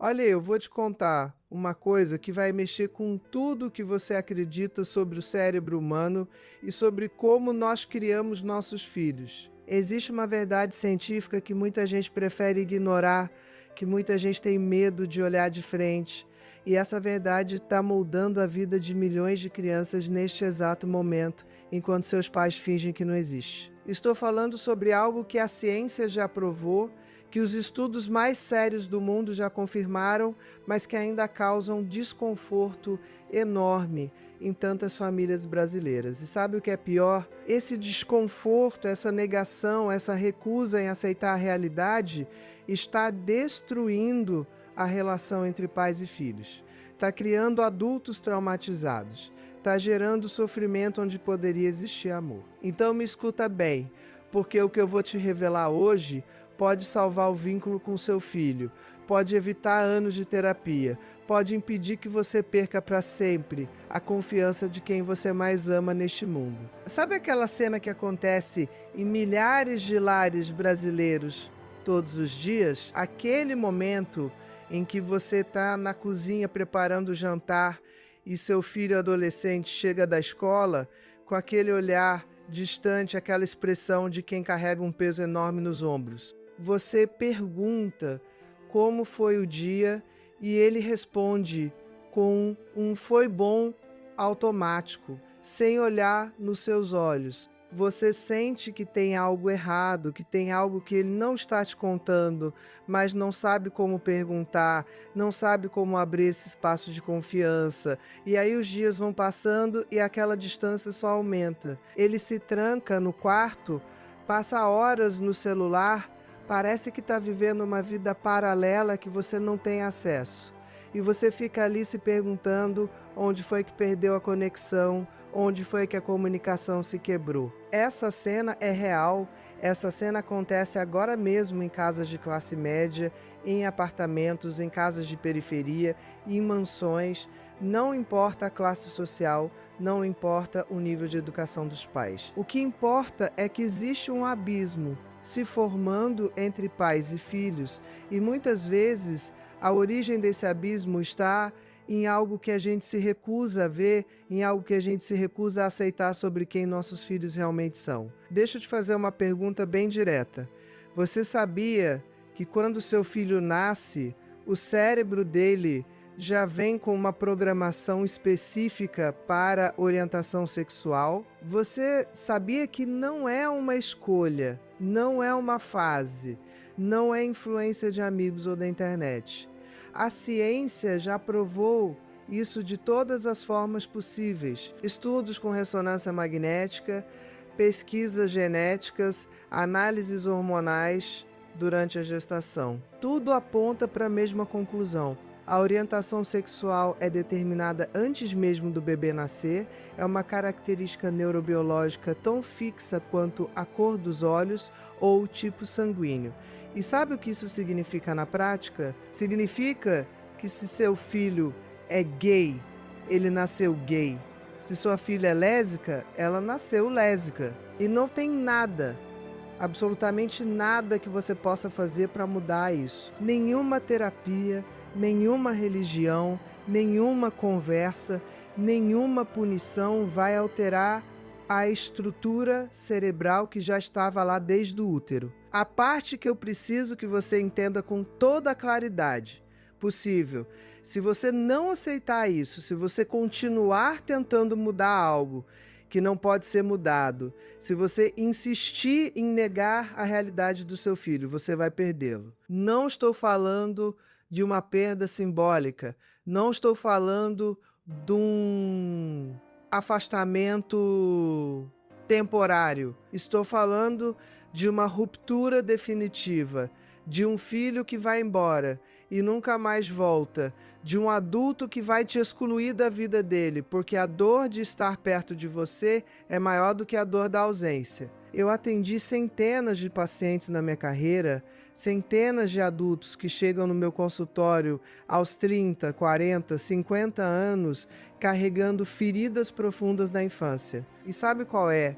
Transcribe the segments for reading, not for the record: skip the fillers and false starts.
Olha, eu vou te contar uma coisa que vai mexer com tudo que você acredita sobre o cérebro humano e sobre como nós criamos nossos filhos. Existe uma verdade científica que muita gente prefere ignorar, que muita gente tem medo de olhar de frente, e essa verdade está moldando a vida de milhões de crianças neste exato momento, enquanto seus pais fingem que não existe. Estou falando sobre algo que a ciência já provou, que os estudos mais sérios do mundo já confirmaram, mas que ainda causam desconforto enorme em tantas famílias brasileiras. E sabe o que é pior? Esse desconforto, essa negação, essa recusa em aceitar a realidade está destruindo a relação entre pais e filhos. Está criando adultos traumatizados. Está gerando sofrimento onde poderia existir amor. Então me escuta bem, porque o que eu vou te revelar hoje pode salvar o vínculo com seu filho, pode evitar anos de terapia, pode impedir que você perca para sempre a confiança de quem você mais ama neste mundo. Sabe aquela cena que acontece em milhares de lares brasileiros todos os dias? Aquele momento em que você está na cozinha preparando o jantar e seu filho adolescente chega da escola com aquele olhar distante, aquela expressão de quem carrega um peso enorme nos ombros. Você pergunta como foi o dia e ele responde com um foi bom automático, sem olhar nos seus olhos. Você sente que tem algo errado, que tem algo que ele não está te contando, mas não sabe como perguntar, não sabe como abrir esse espaço de confiança. E aí os dias vão passando e aquela distância só aumenta. Ele se tranca no quarto, passa horas no celular, parece que está vivendo uma vida paralela que você não tem acesso. E você fica ali se perguntando onde foi que perdeu a conexão, onde foi que a comunicação se quebrou. Essa cena é real, essa cena acontece agora mesmo em casas de classe média, em apartamentos, em casas de periferia, em mansões. Não importa a classe social, não importa o nível de educação dos pais. O que importa é que existe um abismo se formando entre pais e filhos, e muitas vezes a origem desse abismo está em algo que a gente se recusa a ver, em algo que a gente se recusa a aceitar sobre quem nossos filhos realmente são. Deixa eu te fazer uma pergunta bem direta. Você sabia que quando seu filho nasce, o cérebro dele já vem com uma programação específica para orientação sexual? Você sabia que não é uma escolha, não é uma fase, não é influência de amigos ou da internet? A ciência já provou isso de todas as formas possíveis. Estudos com ressonância magnética, pesquisas genéticas, análises hormonais durante a gestação. Tudo aponta para a mesma conclusão. A orientação sexual é determinada antes mesmo do bebê nascer, é uma característica neurobiológica tão fixa quanto a cor dos olhos ou o tipo sanguíneo. E sabe o que isso significa na prática? Significa que se seu filho é gay, ele nasceu gay. Se sua filha é lésbica, ela nasceu lésbica. E não tem nada, absolutamente nada que você possa fazer para mudar isso. Nenhuma terapia, nenhuma religião, nenhuma conversa, nenhuma punição vai alterar a estrutura cerebral que já estava lá desde o útero. A parte que eu preciso que você entenda com toda a claridade possível, se você não aceitar isso, se você continuar tentando mudar algo que não pode ser mudado, se você insistir em negar a realidade do seu filho, você vai perdê-lo. Não estou falando de uma perda simbólica, não estou falando de um afastamento temporário. Estou falando de uma ruptura definitiva, de um filho que vai embora e nunca mais volta, de um adulto que vai te excluir da vida dele, porque a dor de estar perto de você é maior do que a dor da ausência. Eu atendi centenas de pacientes na minha carreira, centenas de adultos que chegam no meu consultório aos 30, 40, 50 anos, carregando feridas profundas da infância. E sabe qual é?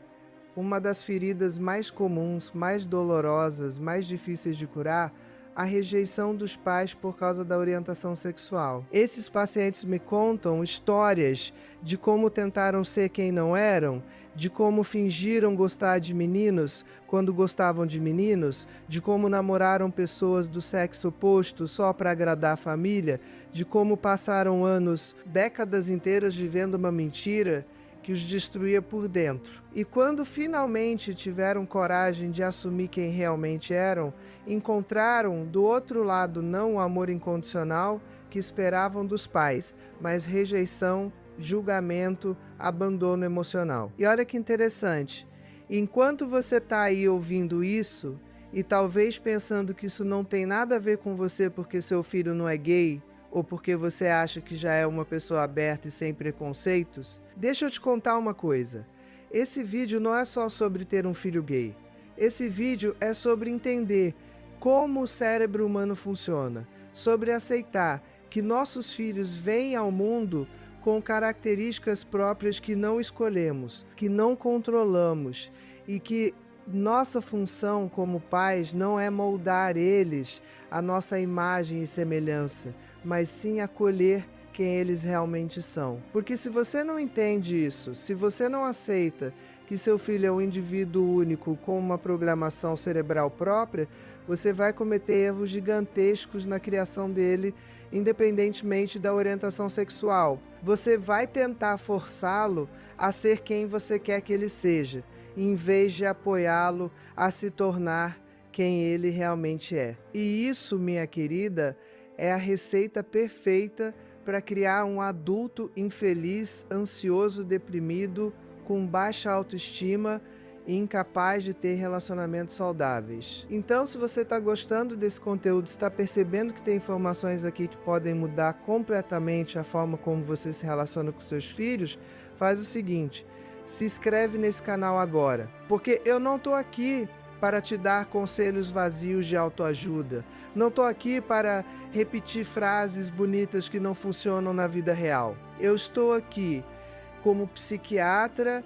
Uma das feridas mais comuns, mais dolorosas, mais difíceis de curar? a rejeição dos pais por causa da orientação sexual. Esses pacientes me contam histórias de como tentaram ser quem não eram, de como fingiram gostar de meninos quando gostavam de meninos, de como namoraram pessoas do sexo oposto só para agradar a família, de como passaram anos, décadas inteiras vivendo uma mentira que os destruía por dentro. E quando finalmente tiveram coragem de assumir quem realmente eram, encontraram do outro lado não o amor incondicional que esperavam dos pais, mas rejeição, julgamento, abandono emocional. E olha que interessante, enquanto você está aí ouvindo isso, e talvez pensando que isso não tem nada a ver com você porque seu filho não é gay, ou porque você acha que já é uma pessoa aberta e sem preconceitos, deixa eu te contar uma coisa. Esse vídeo não é só sobre ter um filho gay. Esse vídeo é sobre entender como o cérebro humano funciona, sobre aceitar que nossos filhos vêm ao mundo com características próprias que não escolhemos, que não controlamos e que nossa função como pais não é moldar eles à nossa imagem e semelhança, mas sim acolher quem eles realmente são. Porque se você não entende isso, se você não aceita que seu filho é um indivíduo único com uma programação cerebral própria, você vai cometer erros gigantescos na criação dele, independentemente da orientação sexual. Você vai tentar forçá-lo a ser quem você quer que ele seja, em vez de apoiá-lo a se tornar quem ele realmente é. E isso, minha querida, é a receita perfeita para criar um adulto infeliz, ansioso, deprimido, com baixa autoestima e incapaz de ter relacionamentos saudáveis. Então, se você está gostando desse conteúdo, está percebendo que tem informações aqui que podem mudar completamente a forma como você se relaciona com seus filhos, faz o seguinte: se inscreve nesse canal agora, porque eu não estou aqui para te dar conselhos vazios de autoajuda. Não estou aqui para repetir frases bonitas que não funcionam na vida real. Eu estou aqui como psiquiatra,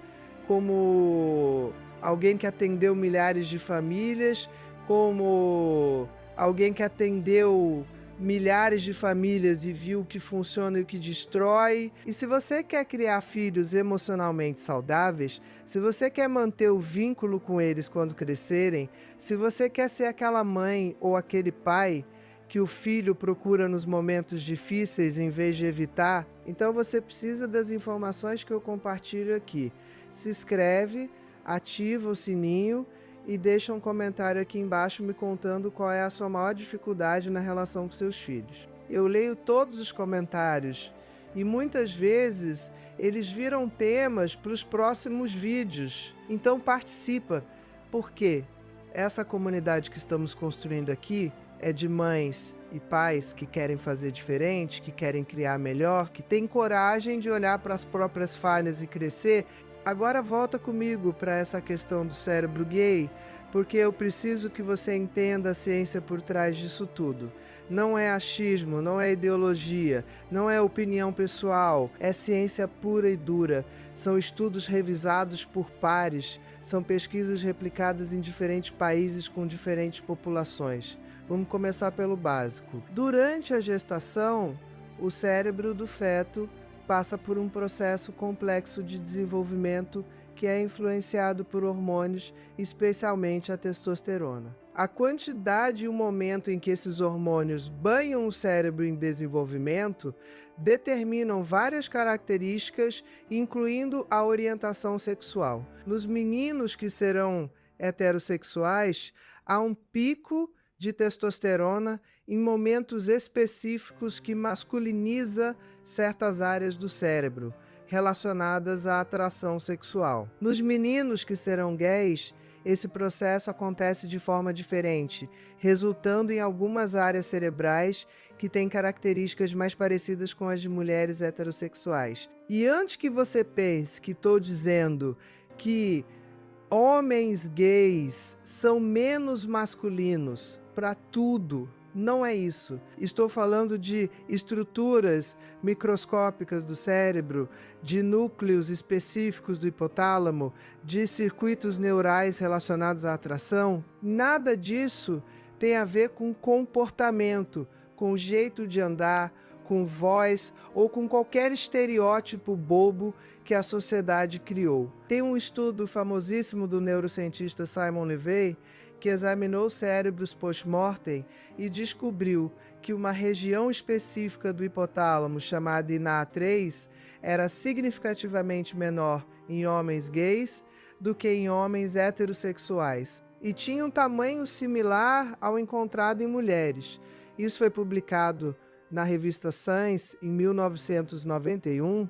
como alguém que atendeu milhares de famílias, como alguém que atendeu milhares de famílias e viu o que funciona e o que destrói. E se você quer criar filhos emocionalmente saudáveis, se você quer manter o vínculo com eles quando crescerem, se você quer ser aquela mãe ou aquele pai que o filho procura nos momentos difíceis em vez de evitar, então você precisa das informações que eu compartilho aqui. Se inscreve, ativa o sininho e deixa um comentário aqui embaixo me contando qual é a sua maior dificuldade na relação com seus filhos. Eu leio todos os comentários e muitas vezes eles viram temas para os próximos vídeos. Então participa, porque essa comunidade que estamos construindo aqui é de mães e pais que querem fazer diferente, que querem criar melhor, que têm coragem de olhar para as próprias falhas e crescer. Agora volta comigo para essa questão do cérebro gay, porque eu preciso que você entenda a ciência por trás disso tudo. Não é achismo, não é ideologia, não é opinião pessoal, é ciência pura e dura. São estudos revisados por pares, são pesquisas replicadas em diferentes países com diferentes populações. Vamos começar pelo básico. Durante a gestação, o cérebro do feto passa por um processo complexo de desenvolvimento que é influenciado por hormônios, especialmente a testosterona. A quantidade e o momento em que esses hormônios banham o cérebro em desenvolvimento determinam várias características, incluindo a orientação sexual. Nos meninos que serão heterossexuais, há um pico de testosterona em momentos específicos que masculiniza certas áreas do cérebro relacionadas à atração sexual. Nos meninos que serão gays, esse processo acontece de forma diferente, resultando em algumas áreas cerebrais que têm características mais parecidas com as de mulheres heterossexuais. E antes que você pense que estou dizendo que homens gays são menos masculinos para tudo, não é isso. Estou falando de estruturas microscópicas do cérebro, de núcleos específicos do hipotálamo, de circuitos neurais relacionados à atração. Nada disso tem a ver com comportamento, com jeito de andar, com voz ou com qualquer estereótipo bobo que a sociedade criou. Tem um estudo famosíssimo do neurocientista Simon Levy que examinou cérebros post-mortem e descobriu que uma região específica do hipotálamo, chamada INA3, era significativamente menor em homens gays do que em homens heterossexuais e tinha um tamanho similar ao encontrado em mulheres. Isso foi publicado na revista Science em 1991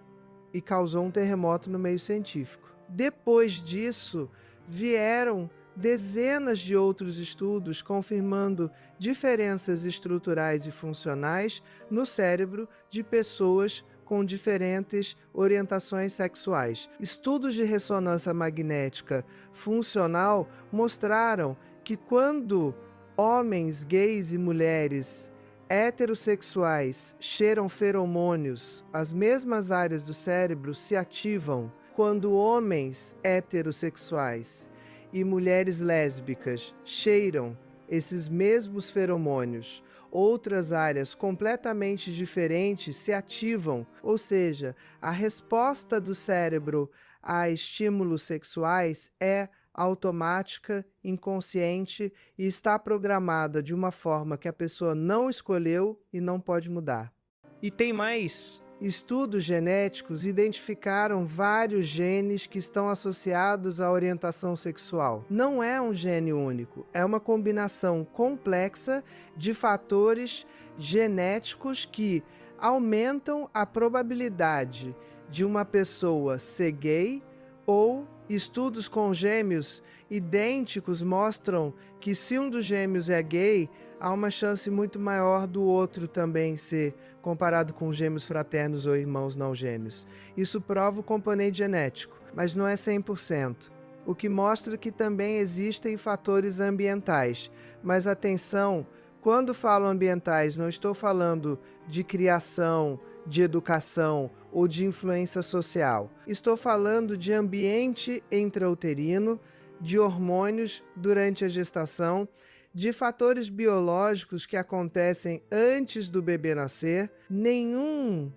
e causou um terremoto no meio científico. Depois disso, vieram dezenas de outros estudos confirmando diferenças estruturais e funcionais no cérebro de pessoas com diferentes orientações sexuais. Estudos de ressonância magnética funcional mostraram que quando homens gays e mulheres heterossexuais cheiram feromônios, as mesmas áreas do cérebro se ativam quando homens heterossexuais e mulheres lésbicas cheiram esses mesmos feromônios. Outras áreas completamente diferentes se ativam, ou seja, a resposta do cérebro a estímulos sexuais é automática, inconsciente e está programada de uma forma que a pessoa não escolheu e não pode mudar. E tem mais. Estudos genéticos identificaram vários genes que estão associados à orientação sexual. Não é um gene único, é uma combinação complexa de fatores genéticos que aumentam a probabilidade de uma pessoa ser gay, ou estudos com gêmeos idênticos mostram que se um dos gêmeos é gay, há uma chance muito maior do outro também ser, comparado com gêmeos fraternos ou irmãos não gêmeos. Isso prova o componente genético, mas não é 100%. O que mostra que também existem fatores ambientais. Mas atenção, quando falo ambientais, não estou falando de criação, de educação ou de influência social. Estou falando de ambiente intrauterino, de hormônios durante a gestação, de fatores biológicos que acontecem antes do bebê nascer. Nenhum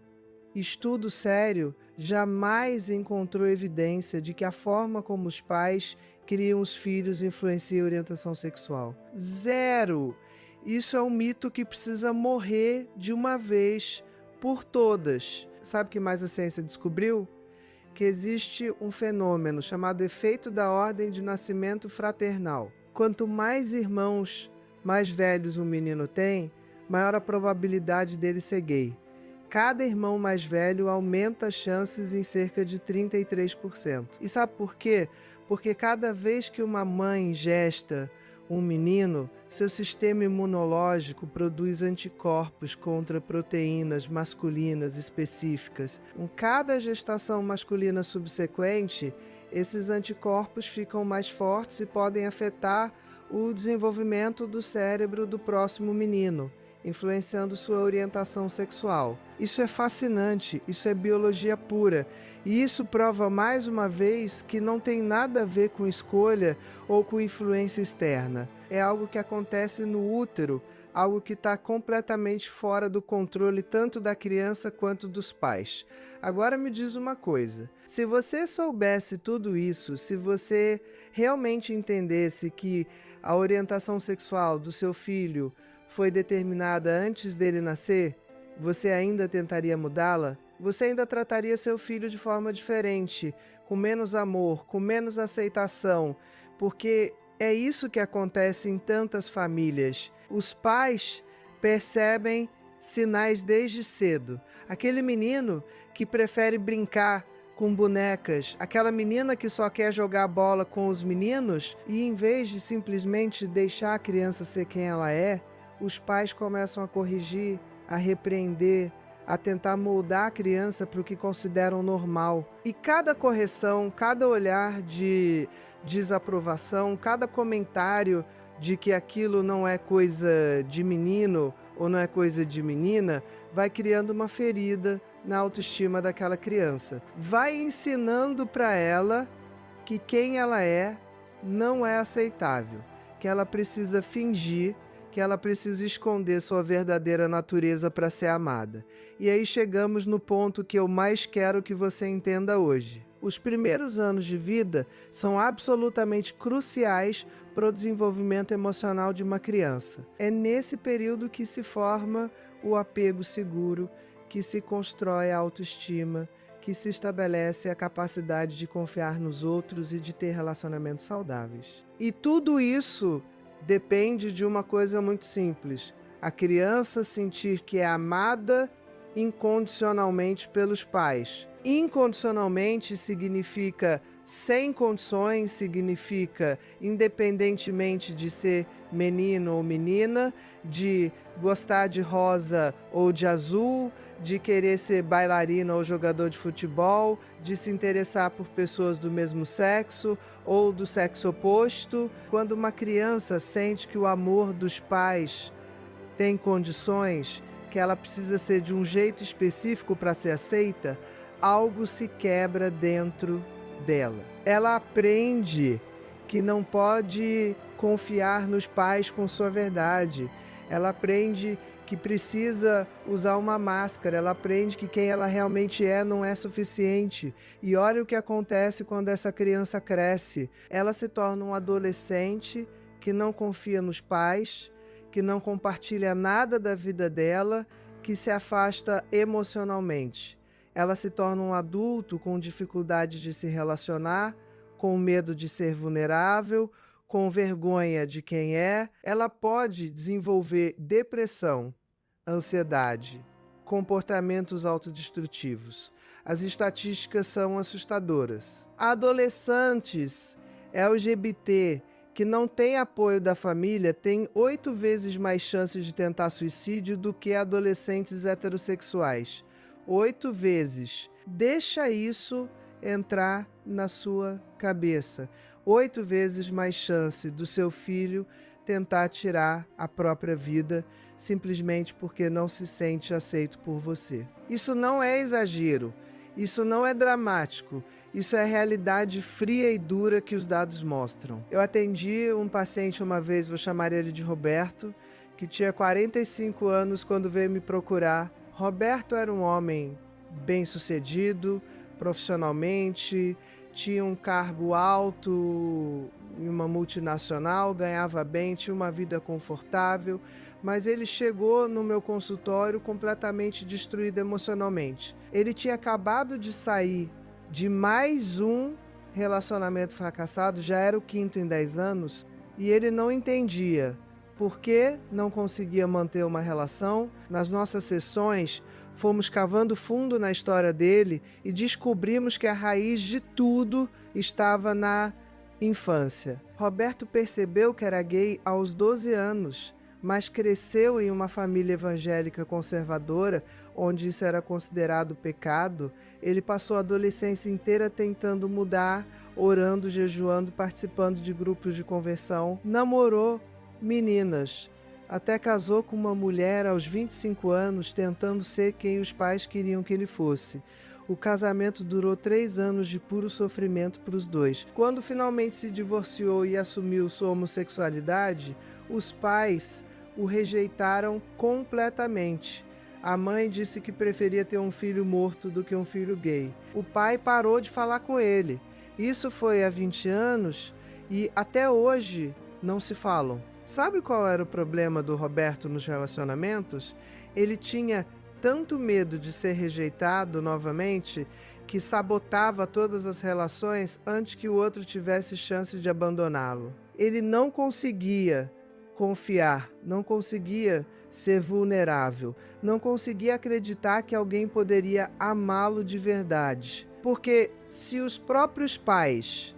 estudo sério jamais encontrou evidência de que a forma como os pais criam os filhos influencia a orientação sexual. Zero! Isso é um mito que precisa morrer de uma vez por todas. Sabe o que mais a ciência descobriu? Que existe um fenômeno chamado efeito da ordem de nascimento fraternal. Quanto mais irmãos mais velhos um menino tem, maior a probabilidade dele ser gay. Cada irmão mais velho aumenta as chances em cerca de 33%. E sabe por quê? Porque cada vez que uma mãe gesta um menino, seu sistema imunológico produz anticorpos contra proteínas masculinas específicas. Em cada gestação masculina subsequente, esses anticorpos ficam mais fortes e podem afetar o desenvolvimento do cérebro do próximo menino, influenciando sua orientação sexual. Isso é fascinante, isso é biologia pura. E isso prova mais uma vez que não tem nada a ver com escolha ou com influência externa. É algo que acontece no útero, algo que está completamente fora do controle tanto da criança quanto dos pais. Agora me diz uma coisa, se você soubesse tudo isso, se você realmente entendesse que a orientação sexual do seu filho foi determinada antes dele nascer, você ainda tentaria mudá-la? Você ainda trataria seu filho de forma diferente, com menos amor, com menos aceitação, porque é isso que acontece em tantas famílias. Os pais percebem sinais desde cedo. Aquele menino que prefere brincar com bonecas, aquela menina que só quer jogar bola com os meninos, e em vez de simplesmente deixar a criança ser quem ela é, os pais começam a corrigir, a repreender, a tentar moldar a criança para o que consideram normal. E cada correção, cada olhar de desaprovação, cada comentário de que aquilo não é coisa de menino ou não é coisa de menina, vai criando uma ferida na autoestima daquela criança. Vai ensinando para ela que quem ela é não é aceitável, que ela precisa fingir que ela precisa esconder sua verdadeira natureza para ser amada. E aí chegamos no ponto que eu mais quero que você entenda hoje. Os primeiros anos de vida são absolutamente cruciais para o desenvolvimento emocional de uma criança. É nesse período que se forma o apego seguro, que se constrói a autoestima, que se estabelece a capacidade de confiar nos outros e de ter relacionamentos saudáveis. E tudo isso depende de uma coisa muito simples: a criança sentir que é amada incondicionalmente pelos pais. Incondicionalmente significa sem condições, significa independentemente de ser menino ou menina, de gostar de rosa ou de azul, de querer ser bailarina ou jogador de futebol, de se interessar por pessoas do mesmo sexo ou do sexo oposto. Quando uma criança sente que o amor dos pais tem condições, que ela precisa ser de um jeito específico para ser aceita, algo se quebra dentro dela. Ela aprende que não pode confiar nos pais com sua verdade. Ela aprende que precisa usar uma máscara. Ela aprende que quem ela realmente é não é suficiente. E olha o que acontece quando essa criança cresce. Ela se torna um adolescente que não confia nos pais, que não compartilha nada da vida dela, que se afasta emocionalmente. Ela se torna um adulto com dificuldade de se relacionar, com medo de ser vulnerável, com vergonha de quem é. Ela pode desenvolver depressão, ansiedade, comportamentos autodestrutivos. As estatísticas são assustadoras. Adolescentes LGBT que não têm apoio da família têm 8 vezes mais chances de tentar suicídio do que adolescentes heterossexuais. 8 vezes. Deixa isso entrar na sua cabeça. 8 vezes mais chance do seu filho tentar tirar a própria vida simplesmente porque não se sente aceito por você. Isso não é exagero. Isso não é dramático. Isso é a realidade fria e dura que os dados mostram. Eu atendi um paciente uma vez, vou chamar ele de Roberto, que tinha 45 anos quando veio me procurar. Roberto era um homem bem-sucedido profissionalmente, tinha um cargo alto em uma multinacional, ganhava bem, tinha uma vida confortável, mas ele chegou no meu consultório completamente destruído emocionalmente. Ele tinha acabado de sair de mais um relacionamento fracassado, já era o 5º em 10 anos, e ele não entendia por que não conseguia manter uma relação. Nas nossas sessões, fomos cavando fundo na história dele e descobrimos que a raiz de tudo estava na infância. Roberto percebeu que era gay aos 12 anos, mas cresceu em uma família evangélica conservadora, onde isso era considerado pecado. Ele passou a adolescência inteira tentando mudar, orando, jejuando, participando de grupos de conversão. Namorou meninas, até casou com uma mulher aos 25 anos, tentando ser quem os pais queriam que ele fosse. O casamento durou 3 anos de puro sofrimento para os dois. Quando finalmente se divorciou e assumiu sua homossexualidade, os pais o rejeitaram completamente. A mãe disse que preferia ter um filho morto do que um filho gay. O pai parou de falar com ele. Isso foi há 20 anos e até hoje não se falam. Sabe qual era o problema do Roberto nos relacionamentos? Ele tinha tanto medo de ser rejeitado novamente que sabotava todas as relações antes que o outro tivesse chance de abandoná-lo. Ele não conseguia confiar, não conseguia ser vulnerável, não conseguia acreditar que alguém poderia amá-lo de verdade. Porque se os próprios pais,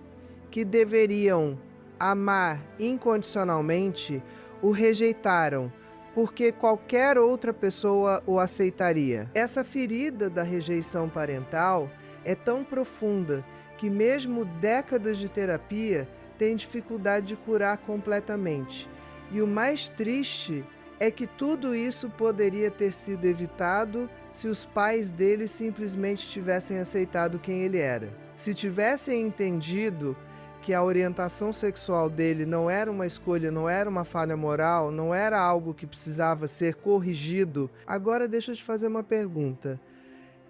que deveriam amar incondicionalmente, o rejeitaram, porque qualquer outra pessoa o aceitaria. Essa ferida da rejeição parental é tão profunda que mesmo décadas de terapia têm dificuldade de curar completamente. E o mais triste é que tudo isso poderia ter sido evitado se os pais dele simplesmente tivessem aceitado quem ele era. Se tivessem entendido que a orientação sexual dele não era uma escolha, não era uma falha moral, não era algo que precisava ser corrigido. Agora deixa eu te fazer uma pergunta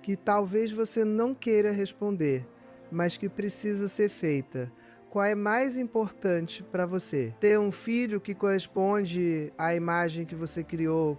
que talvez você não queira responder, mas que precisa ser feita. Qual é mais importante para você? Ter um filho que corresponde à imagem que você criou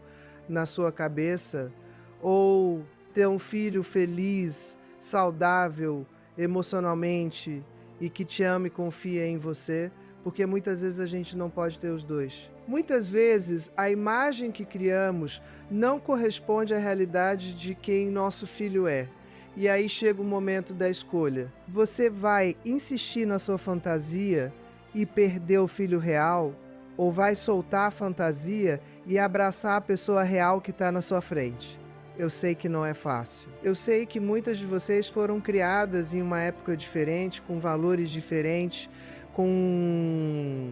na sua cabeça? Ou ter um filho feliz, saudável, emocionalmente e que te ama e confia em você? Porque muitas vezes a gente não pode ter os dois. Muitas vezes a imagem que criamos não corresponde à realidade de quem nosso filho é. E aí chega o momento da escolha. Você vai insistir na sua fantasia e perder o filho real? Ou vai soltar a fantasia e abraçar a pessoa real que está na sua frente? Eu sei que não é fácil. Eu sei que muitas de vocês foram criadas em uma época diferente, com valores diferentes, com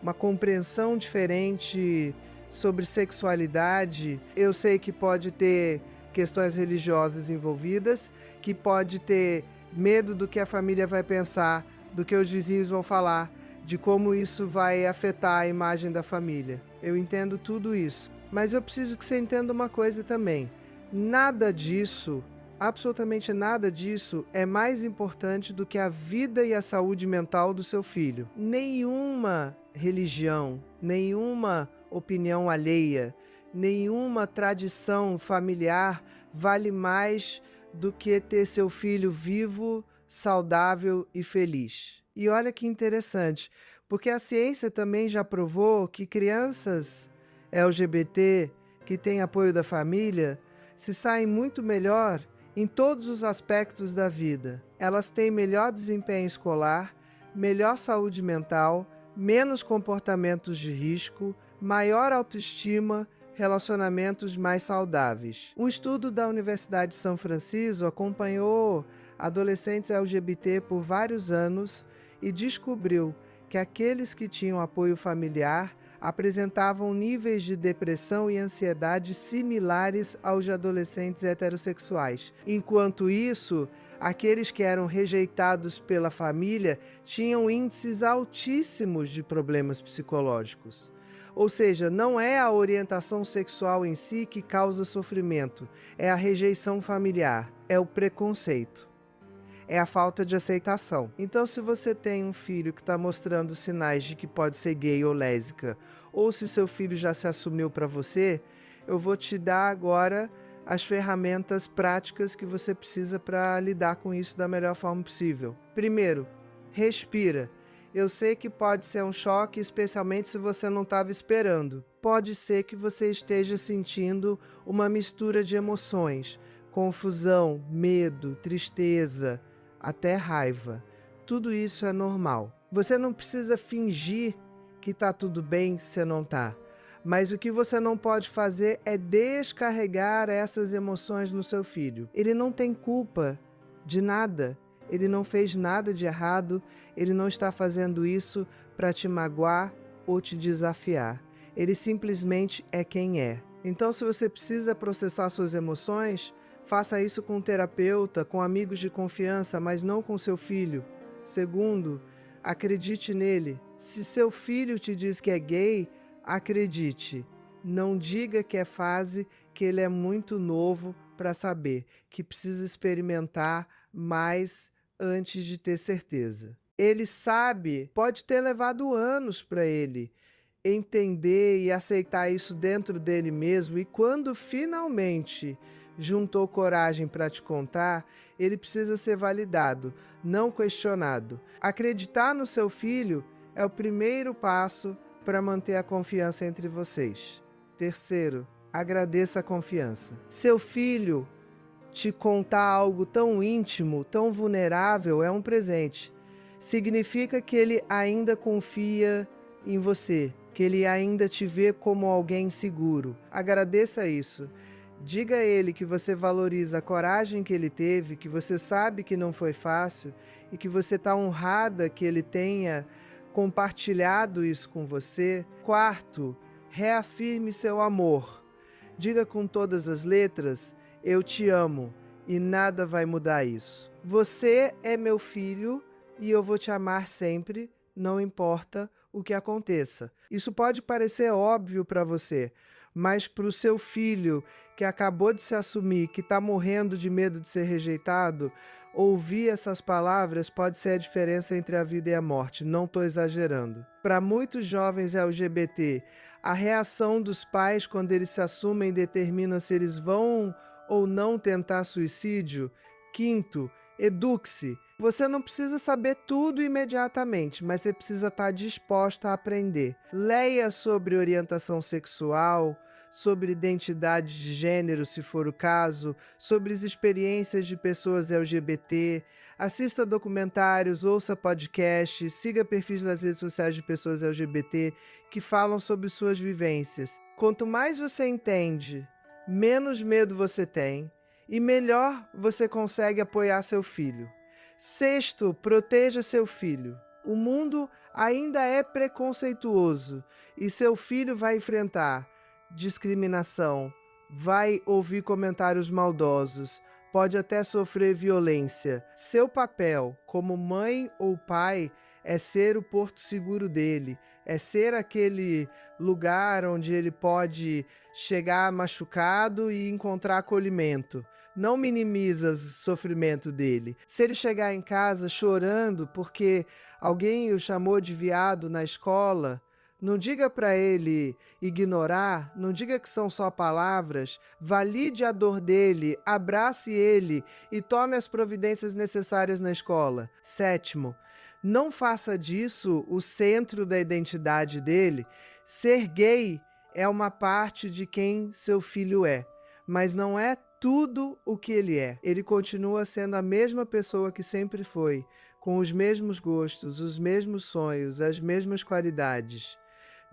uma compreensão diferente sobre sexualidade. Eu sei que pode ter questões religiosas envolvidas, que pode ter medo do que a família vai pensar, do que os vizinhos vão falar, de como isso vai afetar a imagem da família. Eu entendo tudo isso, mas eu preciso que você entenda uma coisa também. Nada disso, absolutamente nada disso, é mais importante do que a vida e a saúde mental do seu filho. Nenhuma religião, nenhuma opinião alheia, nenhuma tradição familiar vale mais do que ter seu filho vivo, saudável e feliz. E olha que interessante, porque a ciência também já provou que crianças LGBT que têm apoio da família se saem muito melhor em todos os aspectos da vida. Elas têm melhor desempenho escolar, melhor saúde mental, menos comportamentos de risco, maior autoestima, relacionamentos mais saudáveis. Um estudo da Universidade de São Francisco acompanhou adolescentes LGBT por vários anos e descobriu que aqueles que tinham apoio familiar apresentavam níveis de depressão e ansiedade similares aos de adolescentes heterossexuais. Enquanto isso, aqueles que eram rejeitados pela família tinham índices altíssimos de problemas psicológicos. Ou seja, não é a orientação sexual em si que causa sofrimento, é a rejeição familiar, é o preconceito, é a falta de aceitação. Então, se você tem um filho que está mostrando sinais de que pode ser gay ou lésbica, ou se seu filho já se assumiu para você, eu vou te dar agora as ferramentas práticas que você precisa para lidar com isso da melhor forma possível. Primeiro, respira. Eu sei que pode ser um choque, especialmente se você não estava esperando. Pode ser que você esteja sentindo uma mistura de emoções, confusão, medo, tristeza, até raiva. Tudo isso é normal. Você não precisa fingir que está tudo bem se não está. Mas o que você não pode fazer é descarregar essas emoções no seu filho. Ele não tem culpa de nada. Ele não fez nada de errado. Ele não está fazendo isso para te magoar ou te desafiar. Ele simplesmente é quem é. Então, se você precisa processar suas emoções, faça isso com um terapeuta, com amigos de confiança, mas não com seu filho. Segundo, acredite nele. Se seu filho te diz que é gay, acredite. Não diga que é fase, que ele é muito novo para saber, que precisa experimentar mais antes de ter certeza. Ele sabe, pode ter levado anos para ele entender e aceitar isso dentro dele mesmo, e quando finalmente juntou coragem para te contar, ele precisa ser validado, não questionado. Acreditar no seu filho é o primeiro passo para manter a confiança entre vocês. Terceiro, agradeça a confiança. Seu filho te contar algo tão íntimo, tão vulnerável, é um presente. Significa que ele ainda confia em você, que ele ainda te vê como alguém seguro. Agradeça isso. Diga a ele que você valoriza a coragem que ele teve, que você sabe que não foi fácil e que você está honrada que ele tenha compartilhado isso com você. Quarto, reafirme seu amor. Diga com todas as letras: eu te amo, e nada vai mudar isso. Você é meu filho e eu vou te amar sempre, não importa o que aconteça. Isso pode parecer óbvio para você, mas para o seu filho que acabou de se assumir, que está morrendo de medo de ser rejeitado, ouvir essas palavras pode ser a diferença entre a vida e a morte. Não estou exagerando. Para muitos jovens LGBT, a reação dos pais quando eles se assumem determina se eles vão ou não tentar suicídio. Quinto, eduque-se. Você não precisa saber tudo imediatamente, mas você precisa estar disposta a aprender. Leia sobre orientação sexual, sobre identidade de gênero, se for o caso, sobre as experiências de pessoas LGBT, assista documentários, ouça podcasts, siga perfis nas redes sociais de pessoas LGBT que falam sobre suas vivências. Quanto mais você entende, menos medo você tem e melhor você consegue apoiar seu filho. Sexto, proteja seu filho. O mundo ainda é preconceituoso e seu filho vai enfrentar discriminação, vai ouvir comentários maldosos, pode até sofrer violência. Seu papel como mãe ou pai é ser o porto seguro dele, é ser aquele lugar onde ele pode chegar machucado e encontrar acolhimento. Não minimiza o sofrimento dele. Se ele chegar em casa chorando porque alguém o chamou de viado na escola, não diga para ele ignorar, não diga que são só palavras, valide a dor dele, abrace ele e tome as providências necessárias na escola. Sétimo, não faça disso o centro da identidade dele. Ser gay é uma parte de quem seu filho é, mas não é tudo o que ele é. Ele continua sendo a mesma pessoa que sempre foi, com os mesmos gostos, os mesmos sonhos, as mesmas qualidades.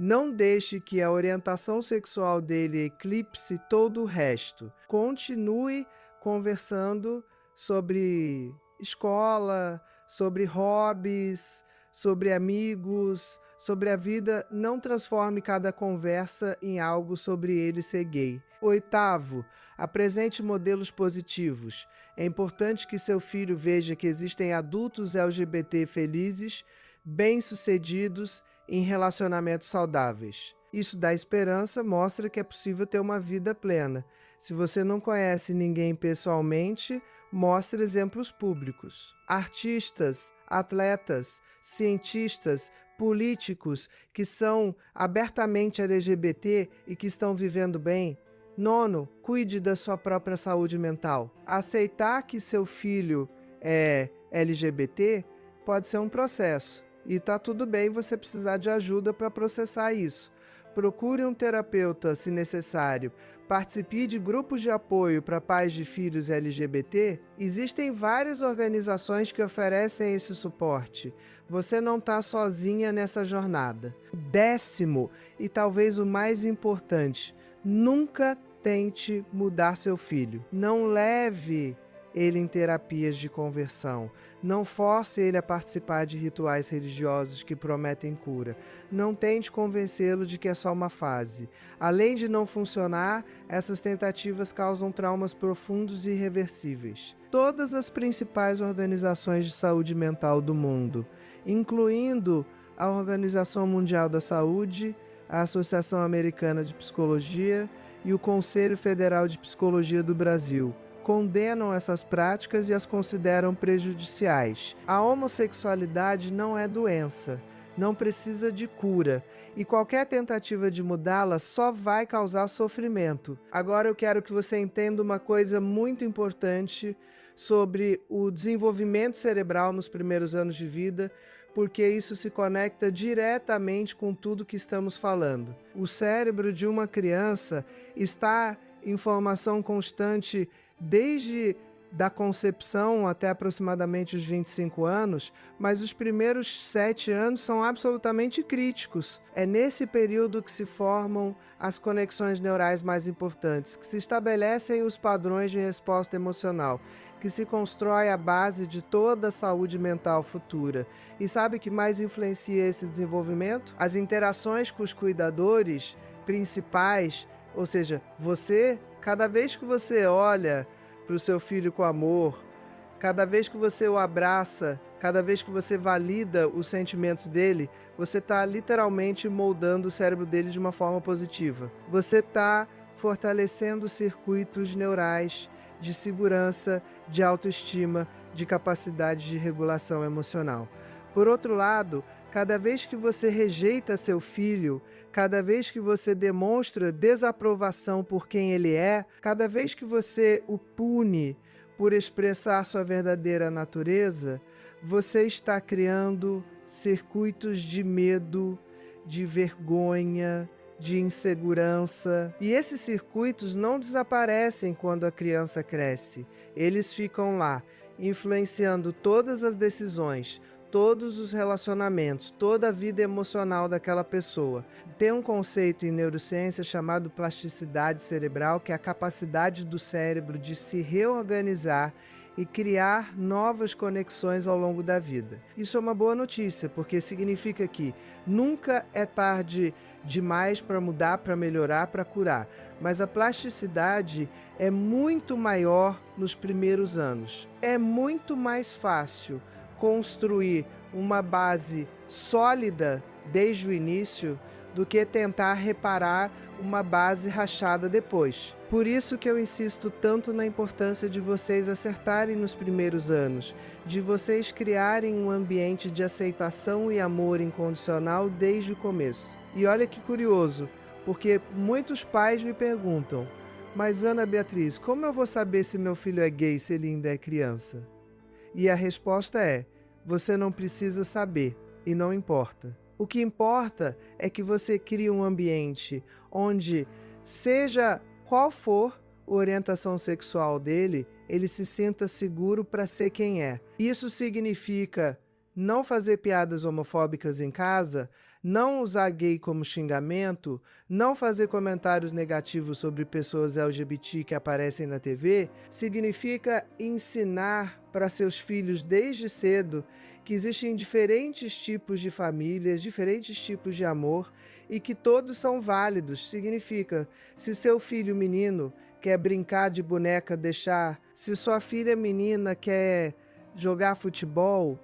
Não deixe que a orientação sexual dele eclipse todo o resto. Continue conversando sobre escola, sobre hobbies, sobre amigos, sobre a vida. Não transforme cada conversa em algo sobre ele ser gay. Oitavo, apresente modelos positivos. É importante que seu filho veja que existem adultos LGBT felizes, bem-sucedidos, em relacionamentos saudáveis. Isso dá esperança, mostra que é possível ter uma vida plena. Se você não conhece ninguém pessoalmente, mostre exemplos públicos. Artistas, atletas, cientistas, políticos que são abertamente LGBT e que estão vivendo bem. Nono, cuide da sua própria saúde mental. Aceitar que seu filho é LGBT pode ser um processo. E tá tudo bem você precisar de ajuda para processar isso. Procure um terapeuta, se necessário. Participe de grupos de apoio para pais de filhos LGBT. Existem várias organizações que oferecem esse suporte. Você não está sozinha nessa jornada. Décimo, e talvez o mais importante, nunca tente mudar seu filho. Não leve ele em terapias de conversão. Não force ele a participar de rituais religiosos que prometem cura. Não tente convencê-lo de que é só uma fase. Além de não funcionar, essas tentativas causam traumas profundos e irreversíveis. Todas as principais organizações de saúde mental do mundo, incluindo a Organização Mundial da Saúde, a Associação Americana de Psicologia e o Conselho Federal de Psicologia do Brasil, condenam essas práticas e as consideram prejudiciais. A homossexualidade não é doença, não precisa de cura, e qualquer tentativa de mudá-la só vai causar sofrimento. Agora eu quero que você entenda uma coisa muito importante sobre o desenvolvimento cerebral nos primeiros anos de vida, porque isso se conecta diretamente com tudo que estamos falando. O cérebro de uma criança está em formação constante desde da concepção até aproximadamente os 25 anos, mas os primeiros 7 anos são absolutamente críticos. É nesse período que se formam as conexões neurais mais importantes, que se estabelecem os padrões de resposta emocional, que se constrói a base de toda a saúde mental futura. E sabe o que mais influencia esse desenvolvimento? As interações com os cuidadores principais, ou seja, você, cada vez que você olha para o seu filho com amor, Cada vez que você o abraça, cada vez que você valida os sentimentos dele, você está literalmente moldando o cérebro dele de uma forma positiva. Você está fortalecendo circuitos neurais de segurança, de autoestima, de capacidade de regulação emocional. Por outro lado, cada vez que você rejeita seu filho, cada vez que você demonstra desaprovação por quem ele é, cada vez que você o pune por expressar sua verdadeira natureza, você está criando circuitos de medo, de vergonha, de insegurança. E esses circuitos não desaparecem quando a criança cresce. Eles ficam lá, influenciando todas as decisões, todos os relacionamentos, toda a vida emocional daquela pessoa. Tem um conceito em neurociência chamado plasticidade cerebral, que é a capacidade do cérebro de se reorganizar e criar novas conexões ao longo da vida. Isso é uma boa notícia, porque significa que nunca é tarde demais para mudar, para melhorar, para curar. Mas a plasticidade é muito maior nos primeiros anos. É muito mais fácil construir uma base sólida desde o início do que tentar reparar uma base rachada depois. Por isso que eu insisto tanto na importância de vocês acertarem nos primeiros anos, de vocês criarem um ambiente de aceitação e amor incondicional desde o começo. E olha que curioso, porque muitos pais me perguntam: mas Ana Beatriz, como eu vou saber se meu filho é gay se ele ainda é criança? E a resposta é: você não precisa saber e não importa. O que importa é que você crie um ambiente onde, seja qual for a orientação sexual dele, ele se sinta seguro para ser quem é. Isso significa não fazer piadas homofóbicas em casa, não usar gay como xingamento, não fazer comentários negativos sobre pessoas LGBT que aparecem na TV. Significa ensinar para seus filhos desde cedo que existem diferentes tipos de famílias, diferentes tipos de amor e que todos são válidos. Significa, se seu filho menino quer brincar de boneca, deixar. Se sua filha menina quer jogar futebol,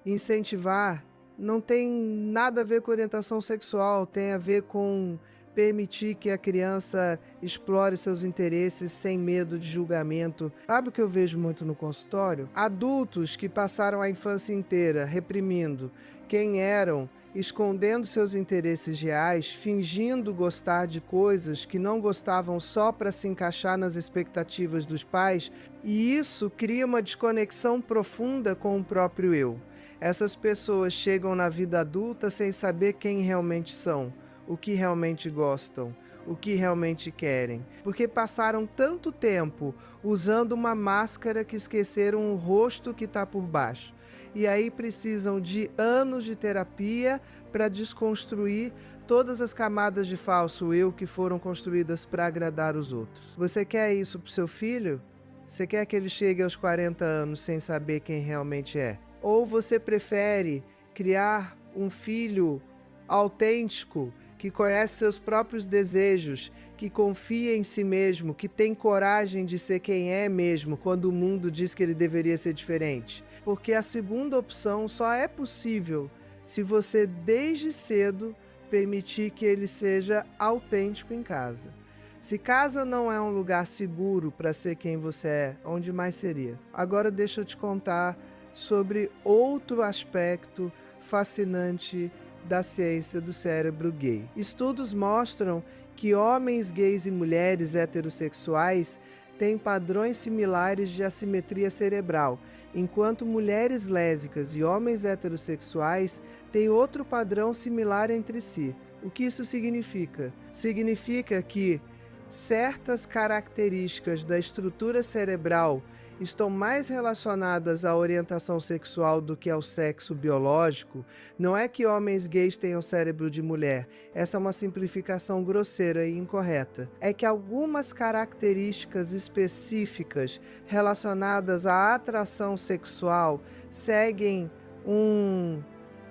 incentivar. Não tem nada a ver com orientação sexual, tem a ver com permitir que a criança explore seus interesses sem medo de julgamento. Sabe o que eu vejo muito no consultório? Adultos que passaram a infância inteira reprimindo quem eram, escondendo seus interesses reais, fingindo gostar de coisas que não gostavam só para se encaixar nas expectativas dos pais, e isso cria uma desconexão profunda com o próprio eu. Essas pessoas chegam na vida adulta sem saber quem realmente são, o que realmente gostam, o que realmente querem, porque passaram tanto tempo usando uma máscara que esqueceram o rosto que está por baixo. E aí precisam de anos de terapia para desconstruir todas as camadas de falso eu que foram construídas para agradar os outros. Você quer isso para o seu filho? Você quer que ele chegue aos 40 anos sem saber quem realmente é? Ou você prefere criar um filho autêntico, que conhece seus próprios desejos, que confia em si mesmo, que tem coragem de ser quem é mesmo quando o mundo diz que ele deveria ser diferente? Porque a segunda opção só é possível se você desde cedo permitir que ele seja autêntico em casa. Se casa não é um lugar seguro para ser quem você é, onde mais seria? Agora deixa eu te contar sobre outro aspecto fascinante da ciência do cérebro gay. Estudos mostram que homens gays e mulheres heterossexuais têm padrões similares de assimetria cerebral, enquanto mulheres lésbicas e homens heterossexuais têm outro padrão similar entre si. O que isso significa? Significa que certas características da estrutura cerebral estão mais relacionadas à orientação sexual do que ao sexo biológico. Não é que homens gays tenham cérebro de mulher, essa é uma simplificação grosseira e incorreta. É que algumas características específicas relacionadas à atração sexual seguem um